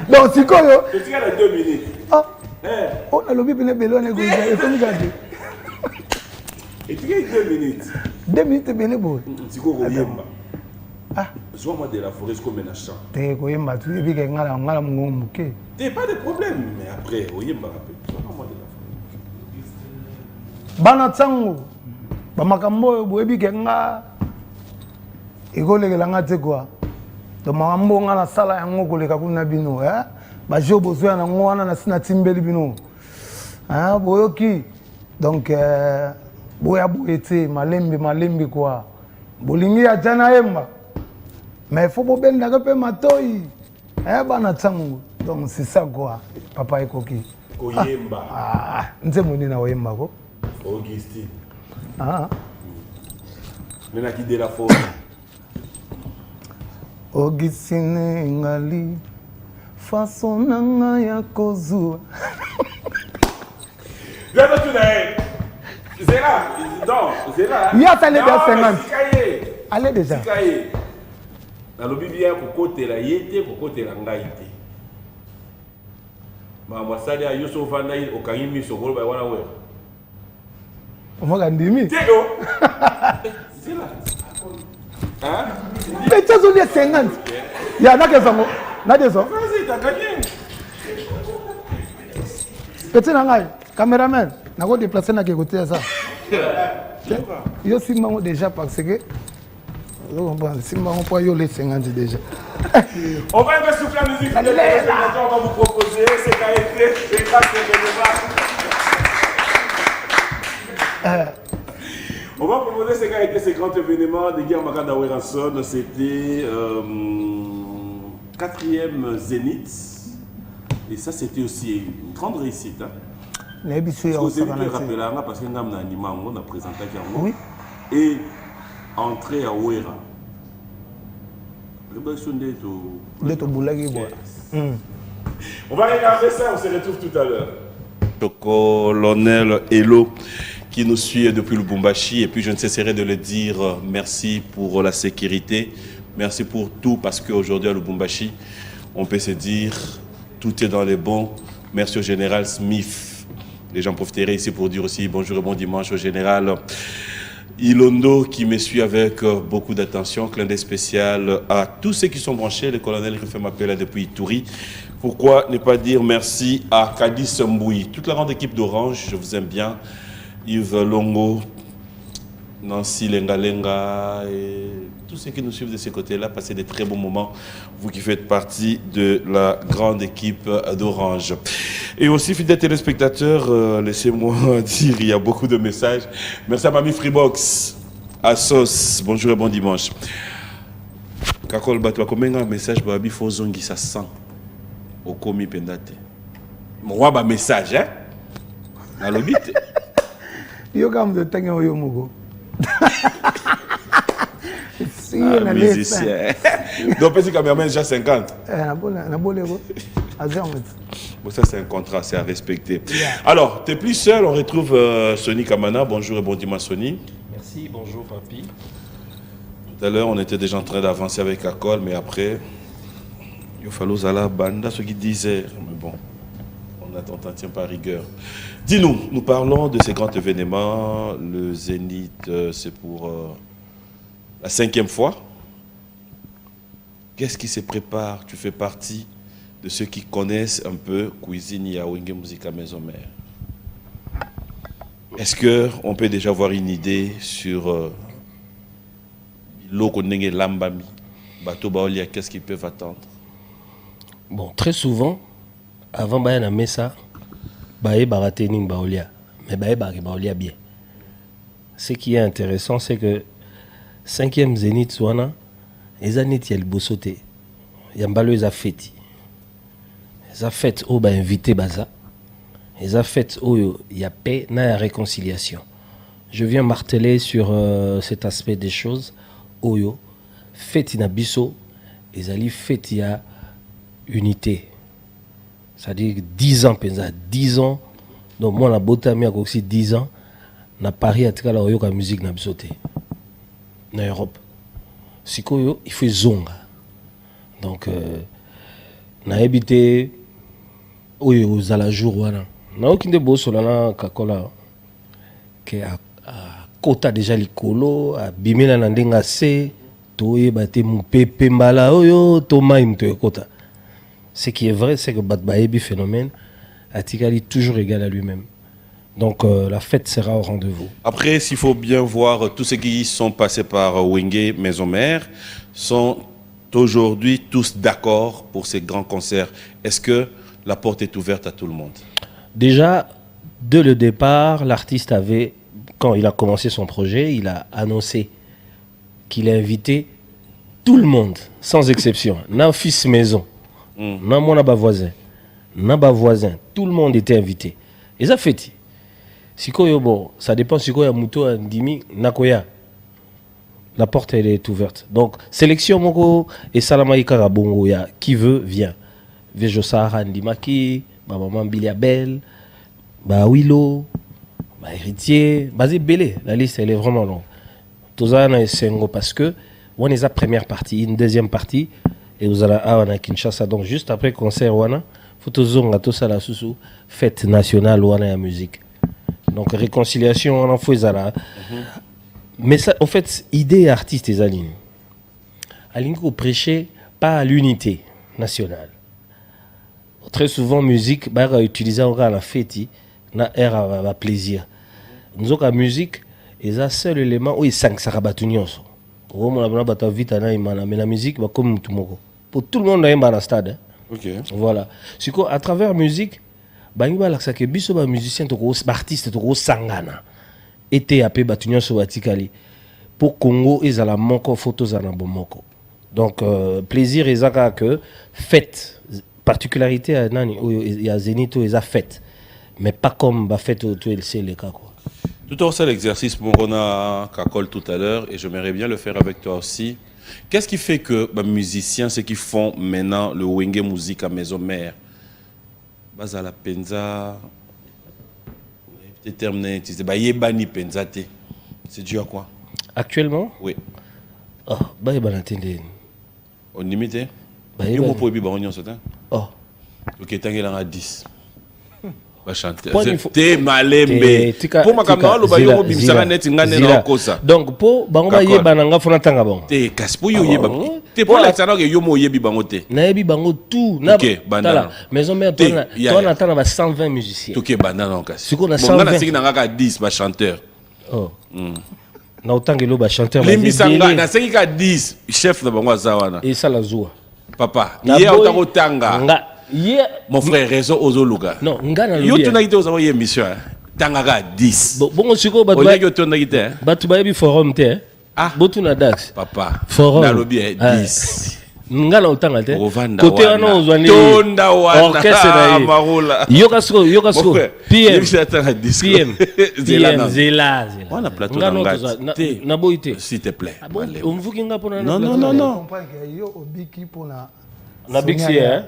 donc sikoyo tu tira 2 minutes on a lobi bine belone go ya to ngade et tu 2 minutes 2 minutes bene bo sikoyo yemba Soit-moi de la forêt comme un chant. T'es quoi, ma tu es bien ngala mouké. T'es pas de problème, mais après, oui, m'a rappelé. Soit-moi de la forêt. Banatsango, bamakambo boebi kenga. Igole kelanga te quoi. To makambo ngala sala yango koleka kuna bino, Ba jobo zo na ngwana na sina timbeli bino. Boyoki. Donc boya boyete malembe quoi. Bolingi ya jana yemba. Mais il faut que ben d'après matoi. Bana tsangu. Donc c'est ça quoi. Papa ekoki. Koyemba. Nzemoni na oyemba ko. Augustine. Mena qui de la forêt. Augustine ngali. Façon nanga ya kozua. Là tu n'as. C'est là. Non, c'est là. Il y a ça les 50. Allez déjà. Na lobi bien kokote la yete kokote la ngaite ma mwasali ayo so vanda o kangimi so golo ba wana we o mo gandimi tego c'est là mais tu as zonné 50 ya na kezango na deso vas-y t'as gagné petit na ngai cameraman na ko déplacer na ke côté ça yo simbango déjà parce que on va les 50 déjà. On va mettre souffler la musique. On va vous proposer ce qu'a été les grâces événements. On va proposer ce qu'a été ces grands événements de Guerre Makanda Weranson. C'était 4e Zénith. Et ça, c'était aussi une grande réussite. Vous avez rappelé là parce que nous avons un présenté oui. Et entrer à Ouera. On va regarder ça, on se retrouve tout à l'heure. Le colonel Elo qui nous suit depuis le Lubumbashi, et puis je ne cesserai de le dire merci pour la sécurité, merci pour tout, parce qu'aujourd'hui à Lubumbashi, on peut se dire tout est dans les bons. Merci au général Smith. Les gens profiteraient ici pour dire aussi bonjour et bon dimanche au général Ilondo qui me suit avec beaucoup d'attention. Clin d'œil spécial à tous ceux qui sont branchés. Le colonel qui fait m'appeler depuis Touri. Pourquoi ne pas dire merci à Kadis Mboui, toute la grande équipe d'Orange, je vous aime bien. Yves Longo, Nancy Lengalenga et tous ceux qui nous suivent de ce côté-là, passez des très bons moments. Vous qui faites partie de la grande équipe d'Orange. Et aussi, fidèles téléspectateurs, laissez-moi dire, il y a beaucoup de messages. Merci à Mamie Freebox, à Sos, bonjour et bon dimanche. Kakol Batwa, combien un message Babi Fozongi ça sent au komi pendate. Moi, un message, hein? Dans le bit. Yo kam de tengo yo mugo. Si un musicien. Donc, petit cameraman déjà 50. Bon, ça, c'est un contrat, c'est à respecter. Yeah. Alors, tu n'es plus seul, on retrouve Sony Kamana. Bonjour et bon dimanche, Sony. Merci, bonjour, Papi. Tout à l'heure, on était déjà en train d'avancer avec Kakol, mais après, il fallait la banda, ce qu'ils disaient. Mais bon, on n'en tient pas rigueur. Dis-nous, nous parlons de ces grands événements. Le Zénith, c'est pour la 5e fois. Qu'est-ce qui se prépare? Tu fais partie de ceux qui connaissent un peu Cuisine ya Wenge Musica Maison Mère. Est-ce qu'on peut déjà avoir une idée sur l'eau Lambami, Bateau Baolia, qu'est-ce qu'ils peuvent attendre? Bon, très souvent, avant de Messa, Baé Baraténing Baolia, mais Baé Baolia bien. Ce qui est intéressant, c'est que 5e Zénith Swana, les années il y a le bossoté, il y a Mbalo, ils ont fait. Ils ont fait où bah invité Baza, ils ont fait où il y a paix, il y a réconciliation. Je viens marteler sur cet aspect des choses. Oyo, fait in abisso, ils allaient fait il y a unité. C'est-à-dire 10 ans, 10 ans. Donc moi, la Botami a aussi 10 ans. Na Paris, à la Oyo, la musique n'a pas en Europe. Si il faut zonga. Donc, na habité Oyo, aux alentours, voilà. Na aucun de beaux sur la Kakola, qui a kota déjà likolo, a bimela na ndenga se, toye bate mu pepe mbala oyo, toma imto kota. Ce qui est vrai, c'est que Batbaebi phénomène Atikali toujours égal à lui-même. Donc la fête sera au rendez-vous. Après, s'il faut bien voir, tous ceux qui sont passés par Wenge Maison Mère sont aujourd'hui tous d'accord pour ces grands concerts. Est-ce que la porte est ouverte à tout le monde? Déjà, dès le départ, l'artiste avait, quand il a commencé son projet, il a annoncé qu'il a invité tout le monde, sans exception. N'a fils maison, n'a mon voisin, n'a voisin, tout le monde était invité. Et ça fait. Si bon, ça dépend si quoi muto ndimi nakoya. La porte elle est ouverte. Donc sélection moko et salamaïka rabongo ya qui veut vient. Vejo Sahara ndimaki, ba maman Biliabel, ba Willow, ba héritier, basé belé. La liste elle est vraiment longue. Tout ça na sengo parce que on est la première partie, une deuxième partie et vous allez à Kinshasa. Donc juste après concert wana, faut zonga tout ça la sous fête nationale wana ya musique. Donc réconciliation on en fait ça. Mais ça en fait idée artiste et Aline. Aline ko prêcher pas à l'unité nationale. Très souvent musique bah utiliser encore la fête na air à plaisir. Nous autres la musique est un seul élément où il sang ça rabattu nyonso. Au moins la bata vite na imana mais la musique va comme tout moko. Pour tout le monde dans le stade. OK. Voilà. C'est quoi à travers musique bangi ba laksa ke biso ba musicien to gros artiste to gros sangana. Été appelé batu nyonso batikali. Pour Congo ezala moko photos za na bomoko. Donc plaisir ezaka que fête particularité à nani il y a Zénith et fête mais pas comme ba fête tout c'est le cas quoi. Tout à fait l'exercice pour on a Kakol tout à l'heure et j'aimerais bien le faire avec toi aussi. Qu'est-ce qui fait que les musiciens, ceux qui font maintenant le Wenge Musica Maison Mère, Bazala Penza, terminé, tu sais, Yebani Penza, c'est dû à quoi? Actuellement? Oui. Oh, Au limite, il y a un peu de oh. Ok, tu as 10. T'es malembe. Pour ma caméra, le baillon bimsanga net ngane na kosa. Donc pour bango yeba nanga fona tanga bon. Te kaspo yo yeba. Te pour la tsana que yo mo yebi bango te. Na yebi bango tout na bandana. Maison mère toi na tana ba 120 musiciens. OK bandana nka. Siko na 120. Ngana siki nanga 10 ba chanteur. Oh. Na otangelo ba chanteur ba. Limbisanga na siki ka 10 chef na bango azawana. Et ça la zoua. Papa, hier otanga. Yeah. Mon frère, raison aux Oluga. Non, ngana yo tu n'as aux envoyé émission. Tangaka 10. Bon, siko ba tu ba forum te. Ah. Botu na dax. Papa. Forum. Na lobby 10. Ngana otanga te. Côté wana ozwani. Tonda wana. Orchestre na marula. Yoka sko. PM. Zela. On a plateau na boité. S'il te plaît. On mvuki nga pona na. Non. Comprends que yo obiki pona. Na bixi hein.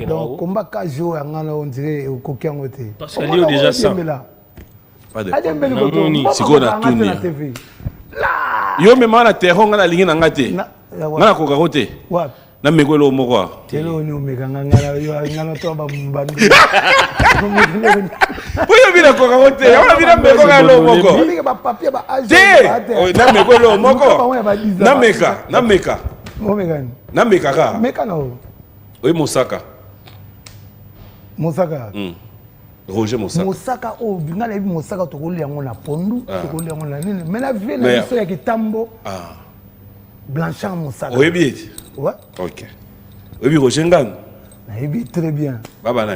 Donc, combat 4 jours, on dirait au coquin côté. Parce qu'il y a déjà ça. Pas de problème. C'est qu'on a tout. Là Yo même na terre on na lingi na ngate. Na ko karote. Wa. Na mekolo moko. Telo ni omega ngana yo ngana to ba mbando. Oyo bina ko karote. Ona bina meko ngalo moko. Ni ba papier ba age. Te. Na mekolo moko. Na meka. Omega ni. Na meka ka. Meka no. Oyo Mosaka. Mosaka. Roger Mosaka. Mosaka o ngana ebi Mosaka to ko liango na pondu, to ko liango na nini. Mais la vie na biso ya kitambo. Blanchard Mosaka. Oyo bi. Ouais. OK. Oyo bi Roger Ngan. Na ebi très bien. Baba na.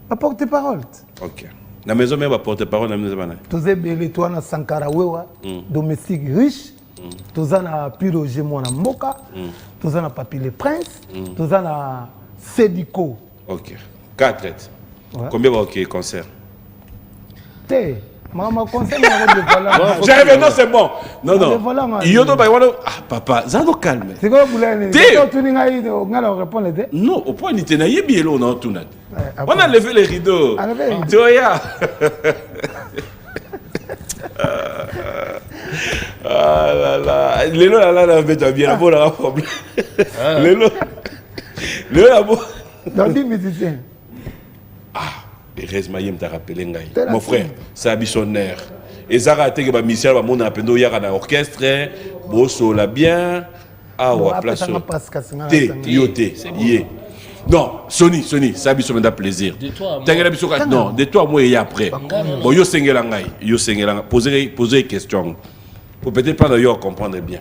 Pas porte-parole. OK. Na maison même porte-parole na maison bana. Toze bele to na Sankara wewa, domestique riche. Toza na Piroge mwana mboka. Toza na Papi le Prince. Toza na Sediko. OK. 4 lettres. Ouais. Combien va OK concert? Té, maman concert na ko de voilà. J'arrive non c'est bon. Non. Yodo ba wana papa, zano calme. C'est quoi boulane? Té tu ninga yi ngala répondre té? Non, au point ni te na yebi elo na tout na. On a levé les rideaux. Toya. Ah là là, lelo la bête bien bon la problème. Lelo la bon. Dans 10 musiciens. Erez Mayem t'a rappelé ngai. Mon frère, c'est abissionnaire. Et Zara te ba mission ba mon apendo ya na orchestre, bosso la bien. Ah wa place. Yoté, yé. Non, Sony, ça abissionnaire plaisir. De toi moi. Non, de toi moi et après. Bon yo sengela ngai, poser question. Pour peut-être pas d'ailleurs comprendre bien.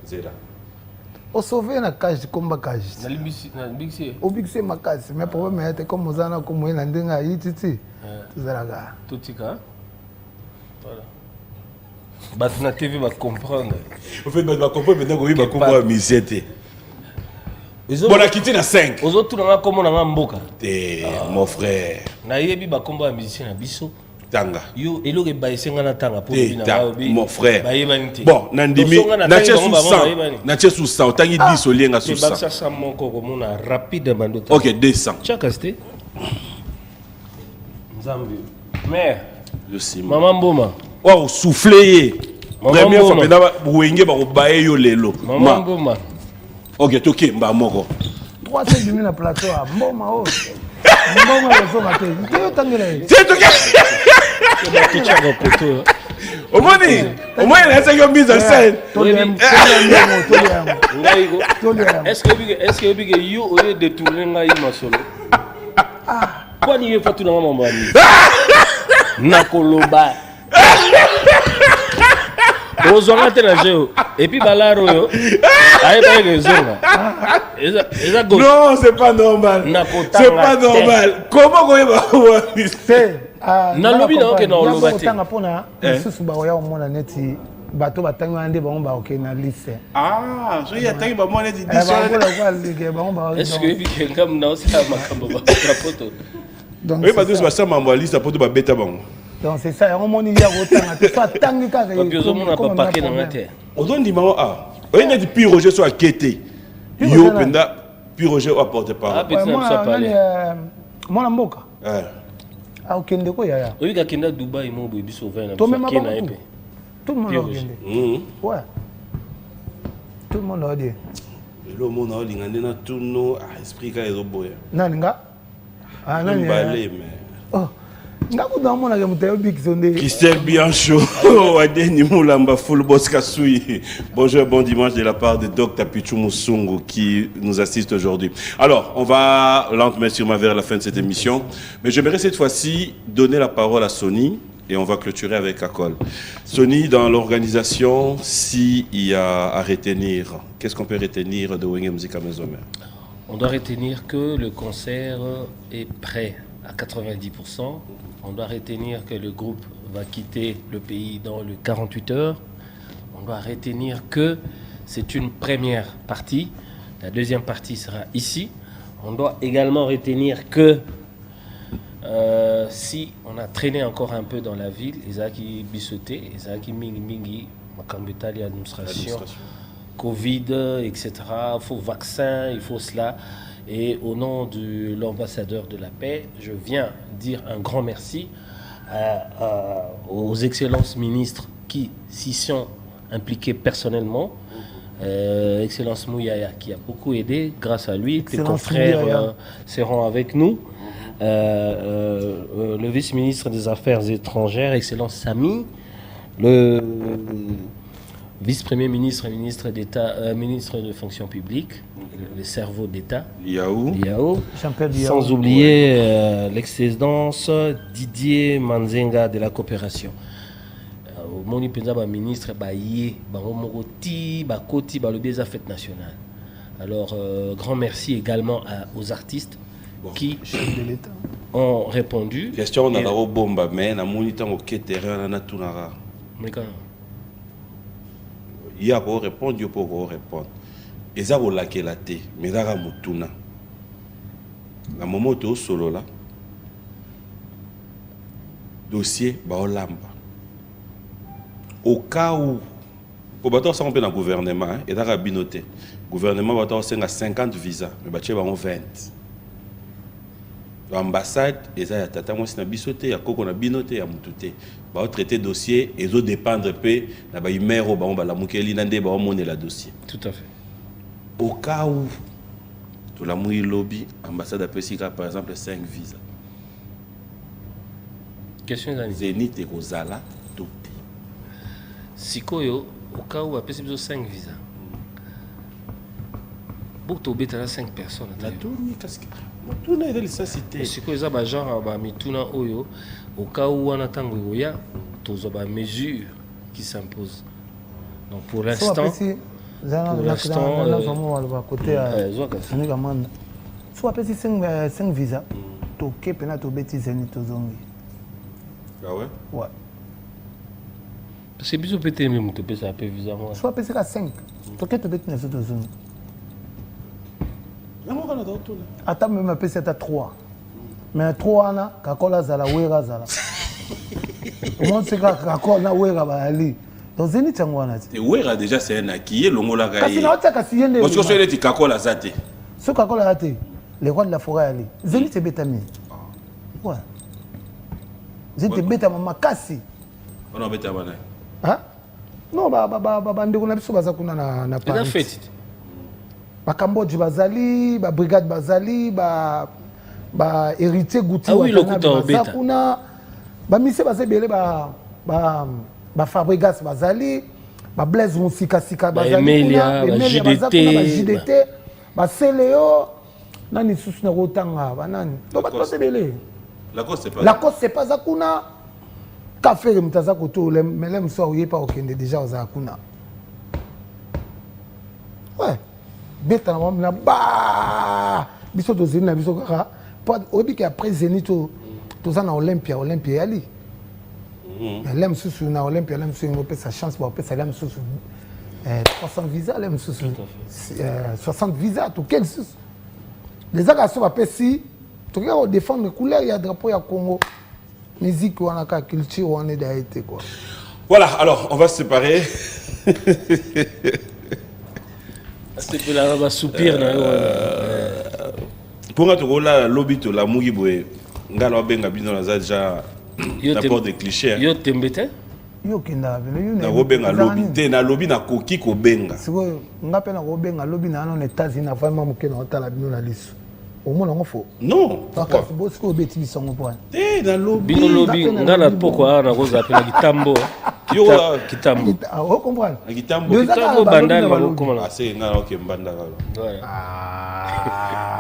C'est là. O sauver na cage combat cage. Na bixé. O bixé ma cage, mais problème est comme mozana comme ina ndenga yititi. Zalaga. Tutika. Voilà. Bat na TV va comprendre. En fait, va comprendre maintenant que oui va comprendre misité. Bon a quitté na 5. Aux autres na comme na mboka. Mon frère. Na yebi ba combat musicien na biso. Tanga. Yo eloge baïsenga na tanga pour bina mon frère. Bon, nandimi na sous 100, tangi 10 olienga sous 100. Ça ça mon koko mona rapide bandota. OK, 200. Chaka sté. Nzambi. Mère. Je sais. Maman Mboma. Oh, souffler. Première fois pena buwenge ba baye yo lelo. Maman Mboma. OK, toké mba moko. 300 demi na plateau à Mboma o. Mboma le so maté. Yo tangela. C'est toké. Au moins, il a 5 mises en scène. Est-ce que yo au lieu de tourner ngai masolo? Quoi ni pas tout dans mon bani. Nakoloba. Ozonga tena jeo. Et puis balaro yo. Aye ba gezonga. Non, c'est pas normal. C'est pas normal. Comment on va na lobi na oke na oloba te tanga pona susu ba oya omona neti bato batangi ande ba omba oke na liste so ya tangi ba mona di est-ce que bi ngam na osa makambo ba photo donc oui ba tous ba sa mambo liste poto ba beta bango donc c'est ça on moni ya otanga te so tangi ka ba piozo mona pa paquet na ngate ozo ndima oyi na di pi Roger so akete yo penda pi Roger apporte pas mona mboka ah okende ko yaya oyi ka kenda Dubai mo bo biso 20 na to même kena epé tout le monde okende ouais tout le monde a dit le monde a lingande na tuno esprit ka ezoboya nani nga nani balé mais oh nga ko dans mona ke mutayo big zonde Christelle Biancho Wadeni Moulamba Full Boss Kasui. Bonjour, bon dimanche de la part de Dr Pichou Musungu qui nous assiste aujourd'hui. Alors, on va lentement sûrement vers la fin de cette émission, mais j'aimerais cette fois-ci donner la parole à Sony et on va clôturer avec Akol. Sony, dans l'organisation, s'il y a à retenir, qu'est-ce qu'on peut retenir de Wenge Musica Maison Mère? On doit retenir que le concert est prêt à 90%. On doit retenir que le groupe va quitter le pays dans les 48 heures. On doit retenir que c'est une première partie. La deuxième partie sera ici. On doit également retenir que si on a traîné encore un peu dans la ville, Isaki Bissoté, Isaki Mingi, Makambetali administration, Covid, etc. Il faut vaccin, il faut cela. Et au nom de l'ambassadeur de la paix, je viens dire un grand merci aux excellences ministres qui s'y sont impliqué personnellement. Excellence Mouyaya, qui a beaucoup aidé. Grâce à lui, tes Excellence confrères Mouyaya. seront avec nous. Le vice-ministre des Affaires étrangères, Excellence Samy. Le vice-premier ministre et ministre d'État, ministre de fonction publique, le cerveau d'État, Yao. Jean-Pierre Diao. Sans oublier l'excellence Didier Manzenga de la coopération. Moni penza ba ministre ba yé ba romoroti ba koti ba le des affaires nationales. Alors grand merci également aux artistes qui Chef de l'État. ont répondu. Question on a la bomba mais na moniteur au terrain na tunara. Mais quand Il y a pour répondre, il y a pour répondre. Et ça, on l'a qu'elle a été. Mais là, on a mutuna. La moment où tu es solo là, dossier, bah, on l'a. Au cas où, pour battre ça, on peut dans le gouvernement, et là, on a binoté. Le gouvernement va avoir 50 visas, mais bah, tu vas avoir 20. L'ambassade, et ça, il y a tata, moi, c'est un bisoté, il y a quoi qu'on a binoté, il y a mutouté. Bah, traiter dossier et zo dépendre peu na ba imero ba on ba la mukeli nande ba on la dossier. Tout à fait. Au cas où tout la mouille lobby ambassade a pesika par exemple 5 visas. Question d'année. Zénith et Rosala tout. Sikoyo, au cas où après c'est 5 visas. Pour tomber à 5 personnes. La tourne casque. La tourne est de ça cité. Sikoyo ça ba genre ba mituna oyo. Au cas où on attend il y a toutes les mesures qui s'imposent. Donc pour l'instant, soit petit 5 visas, tu es pena tu bêtis zénith zongi. Ah ouais. Ouais. c'est bizarre peut-être même tu peux ça peu visa moi. Soit petit 5, tu es bêtis les autres zongi. Attends même un peu c'est à 3. Mais 3 ana kakola zala wera zala. Moi c'est kakola wera ba ali. Donc zénith ngwana ti. Et wera déjà c'est un acquis longola ga. Kasi na otaka kasi yende. Parce que c'est les kakola zate. Ce kakola raté. Les rois de la forêt ali. Zénith betami. Ouais. Zénith betama makasi. On a beta bana. Hein? Non ba ndeko na biso baza kuna na Paris. En fait. Ba Cambodge bazali, ba brigade bazali, ba héritier Gouti ah oui, le Gouta kuna ba mise bazebele ba Fabregas bazali, ba Blaise Musika bazali kuna, ba JDT, ba Celeo nani susu na rotanga ba nani. To ba tosebele. La cause c'est pas zakuna. Café mtaza koto le melem so yepa okende déjà ozakuna. Ouais. Beta na mwa ba biso tozeli na biso kaka oyebi ke après Zénith toza na Olympia yali lem susu na Olympia lem susu ngopesa chance ba opesa lem susu 300 visas lem susu 60 visas to quel susu les actions ba pesi to ka défendre couleur ya drapeau ya Congo musique wana ka culture wana d'aité quoi. Voilà, alors on va se séparer. C'est pour la soupir pour notre là lobby to la mouyi boy ngalo benga bino na déjà n'importe des clichés. Yo tembete yo kenda vele yo na robenga lobby te na lobby na koki ko benga. Siko ngape na robenga lobby na no États-Unis na vraiment mokena otala bino na liso. Au moins on faut. Non. Parce que bo siko beti bisongo point. Te na lobby. Bino lobby ngala poko na koza pela kitambo. Yo kitambo. Ah, vous comprenez? Kitambo bandal comment ah c'est ngala OK bandal.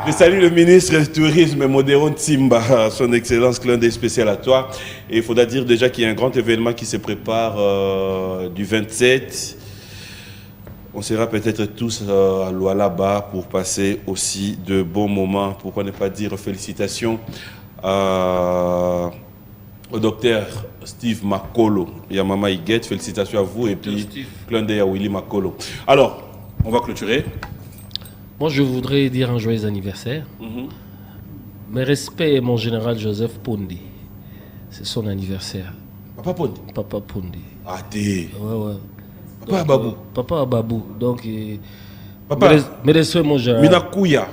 Je salue le ministre du Tourisme Modéron Tsimba, son excellence, clin d'œil spécial à toi. Et il faudra dire déjà qu'il y a un grand événement qui se prépare du 27. On sera peut-être tous à Lualaba pour passer aussi de bons moments. Pourquoi ne pas dire félicitations au docteur Steve Makolo et à Mama Iguet. Félicitations à vous et puis clin d'œil à Willy Makolo. Alors, on va clôturer. Moi, je voudrais dire un joyeux anniversaire. Mes respects, mon général Joseph Pondi. C'est son anniversaire. Papa Pondi. Papa Pondi. Ah, t'es. Ouais. Papa Ababou. Papa Ababou. Donc, Papa. mes respects, mon général. Minakuya.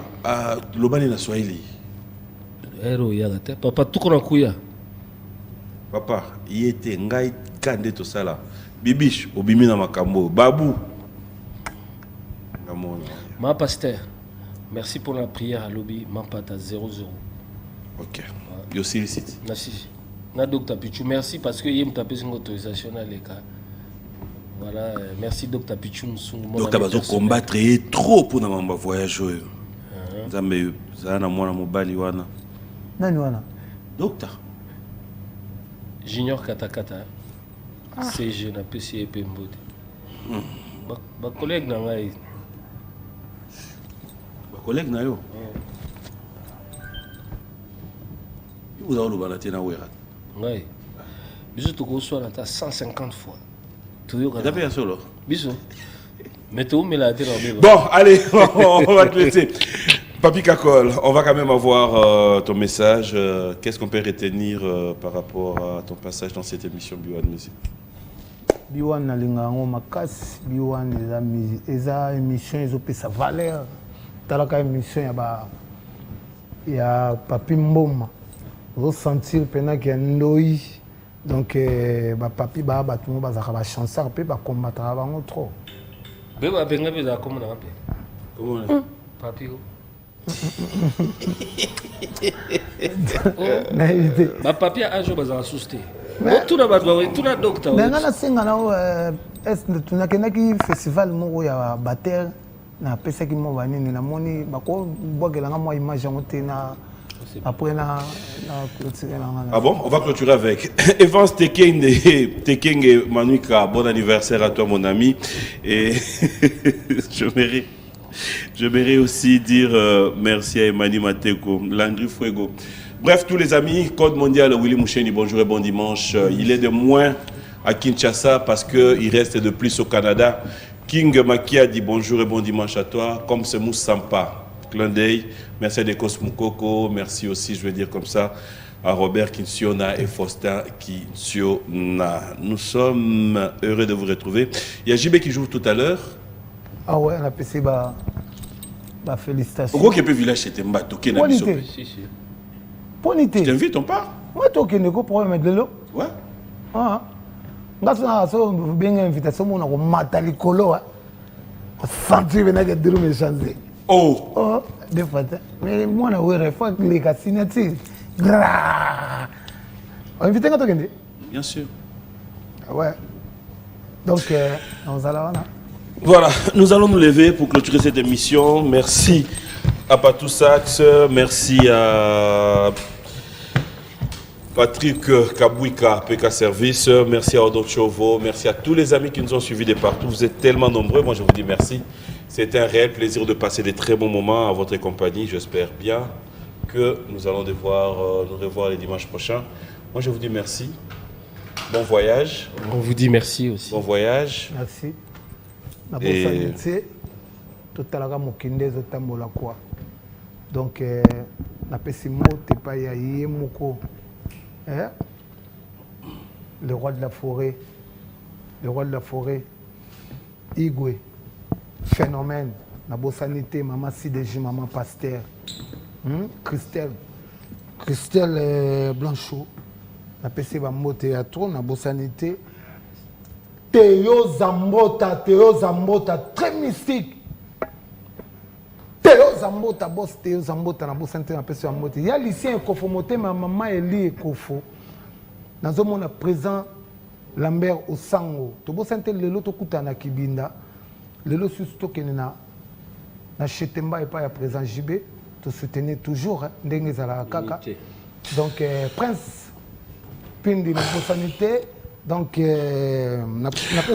Lobani na Swahili. Hero Yagate. Papa, tout qu'on a kuya. Papa, il était ngai kande to sala. Bibiche, Obimi na Makambo. Babou. Ma pasteur, merci pour la prière à lobby. Ma pata 0-0. Ok. Yo sollicite. Merci. Na Dr Pichou, merci parce que il m'a tapé une autorisation à l'écart. Voilà, merci Dr Pichou. Docteur Bazo combattre trop pour notre voyage. Zambe, ça na mwana mobali wana. Nani wana? Docteur. Junior Katakata. CG na PC EP Mbote. Ba collègue na ngai. Ba collègue na yo. Vous avez le balaté na wera. Oui. Bisous, tu reçois 150 fois. Tu as payé solo. Bisous. Mais tu me l'as dit. Bon, allez, on va te laisser. Papi Kakol, on va quand même avoir ton message. Qu'est-ce qu'on peut retenir par rapport à ton passage dans cette émission Biwan Music? Biwan Nalingango Makas, Biwan eza émission ezopé sa valeur. Talaka émission ya Papi Mboma. Vous sentir pendant qu'il y a Ndoi. Donc, papi, tout le monde va chancer, peut pas combattre avant trop. Beba benga beza comme on appelle. Comment Papi. Ma papi a joué dans la société. Tout d'abord, tout la docteur. Mais on a singa là est tu n'as qu'un festival mo ya batteur na pesa ki mo bani na moni bako bogela nga mo image ngote na. Après, ah bon, on va clôturer avec Evans Tekenge Manuika. Bon anniversaire à toi, mon ami. Et je mérite aussi dire merci à Emani Mateko, Landry Fuego. Bref, tous les amis, Code Mondial, Willy Moucheni, bonjour et bon dimanche. Il est de moins à Kinshasa parce qu'il reste de plus au Canada. King Makia dit bonjour et bon dimanche à toi, comme c'est Moussampa. Clin d'œil. Merci à Dekos Moukoko. Merci aussi, je vais dire comme ça, à Robert Kinsiona et Faustin Kinsiona. Nous sommes heureux de vous retrouver. Il y a JB qui joue tout à l'heure. Ah ouais, on a PC, félicitations. Pourquoi qu'il y a village c'était Mbatoké na biso? Ponité. Je t'invite, on part? Ouais, toi qui n'as pas problème de l'eau. Ouais. Ah. Ngasona so bien invitation mon ko matali kolo. Sentir venir que dire me changer. Oh, des fois, mais moi, je suis un peu de signature. On invite à toi, bien sûr. Ouais. Donc, nous allons. Voilà, nous allons nous lever pour clôturer cette émission. Merci à Patou Sax, merci à Patrick Kabouika, PK Service, merci à Odo Chovo, merci à tous les amis qui nous ont suivis de partout. Vous êtes tellement nombreux, moi je vous dis merci. C'était un réel plaisir de passer des très bons moments à votre compagnie. J'espère bien que nous allons devoir nous revoir les dimanches prochains. Moi, je vous dis merci. Bon voyage. On vous dit merci aussi. Bon voyage. Merci. Donc, le roi de la forêt. Le roi de la forêt. Igwe. Phénomène, la bossanité, maman Sidéji, maman Pasteur, Christelle Blanchot, la PC Bambo Théâtre, la bossanité, Théo Zambota, très mystique. Théo Zambota, boss Théo Zambota, la bossanité, la PC Bambo. Il y a l'ici un cofomoté, ma maman Eli Kofo. Dans un monde présent, Lambert Osango, to bossanité, le loto Koutana Kibinda. Le lot surtout que nous na chetemba et pas à présent JB te soutenir toujours ndenge za kaka donc Prince Pindi na sanité donc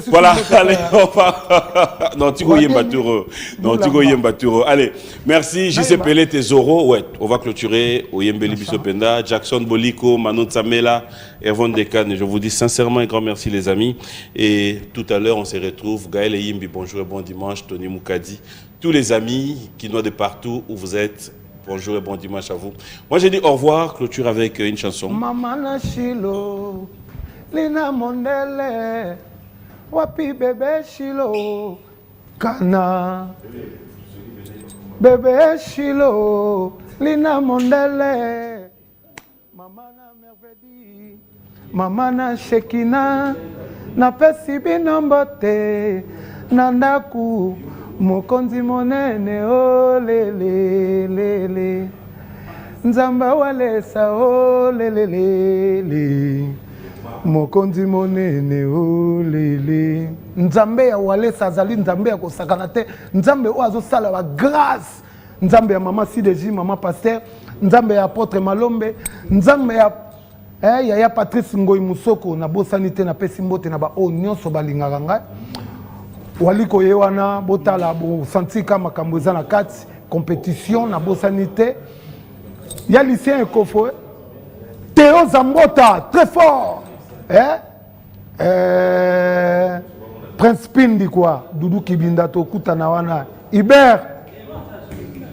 voilà allez on va non tu goyem baturo non tu goyem baturo allez merci JC Pelé Tesoro ouais on va clôturer Oyembeli Bisopenda Jackson Boliko Manon Samela Erwan Dekan je vous dis sincèrement un grand merci les amis et tout à l'heure on se retrouve Gaël Yimbi bonjour et bon dimanche Tony Moukadi tous les amis qui nous de partout où vous êtes bonjour et bon dimanche à vous moi j'ai dit au revoir clôture avec une chanson Maman Nachilo Lina Mondele, wapi bébé Chilo, Kana, bébé Chilo, Lina Mondele, Maman na Mervedi, Maman na Shekina, napesi bino mbote na ndaku mokonzi monene olelelele nzambe walesa olelelele mokonzi monene olele nzambe ya walesa azali nzambe ya kosakana te nzambe oyo azosala ba grâce nzambe ya mama Sideji mama Pasteur nzambe ya apôtre Malombe nzambe ya Patrice Ngoyi Musoko na bosani te na pesi mbote na ba o nyonso balingaka ngai waliko ye wana botala bo santika makambo eza na kati compétition na bosani te ya lycéen ekofo Théo Zambota très fort Prince Pindi quoi Doudou Kibinda tokutana wana Iber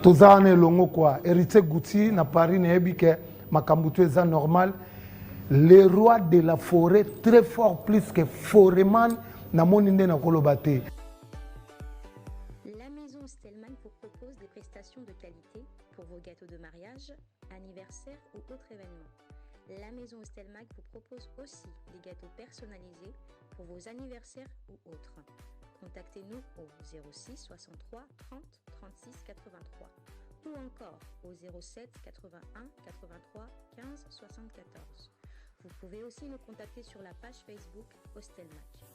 tozana elongo quoi Héritier Gouti na Paris na ebike makambo to eza normal le roi de la forêt très fort plus que Foreman na moni nde na koloba te. La maison Stelman vous propose des prestations de qualité pour vos gâteaux de mariage, anniversaire ou autres événements. La maison Stelmac vous propose aussi des gâteaux personnalisés pour vos anniversaires ou autres. Contactez-nous au 06 63 30 36 83 ou encore au 07 81 83 15 74. Vous pouvez aussi nous contacter sur la page Facebook Hostelmac.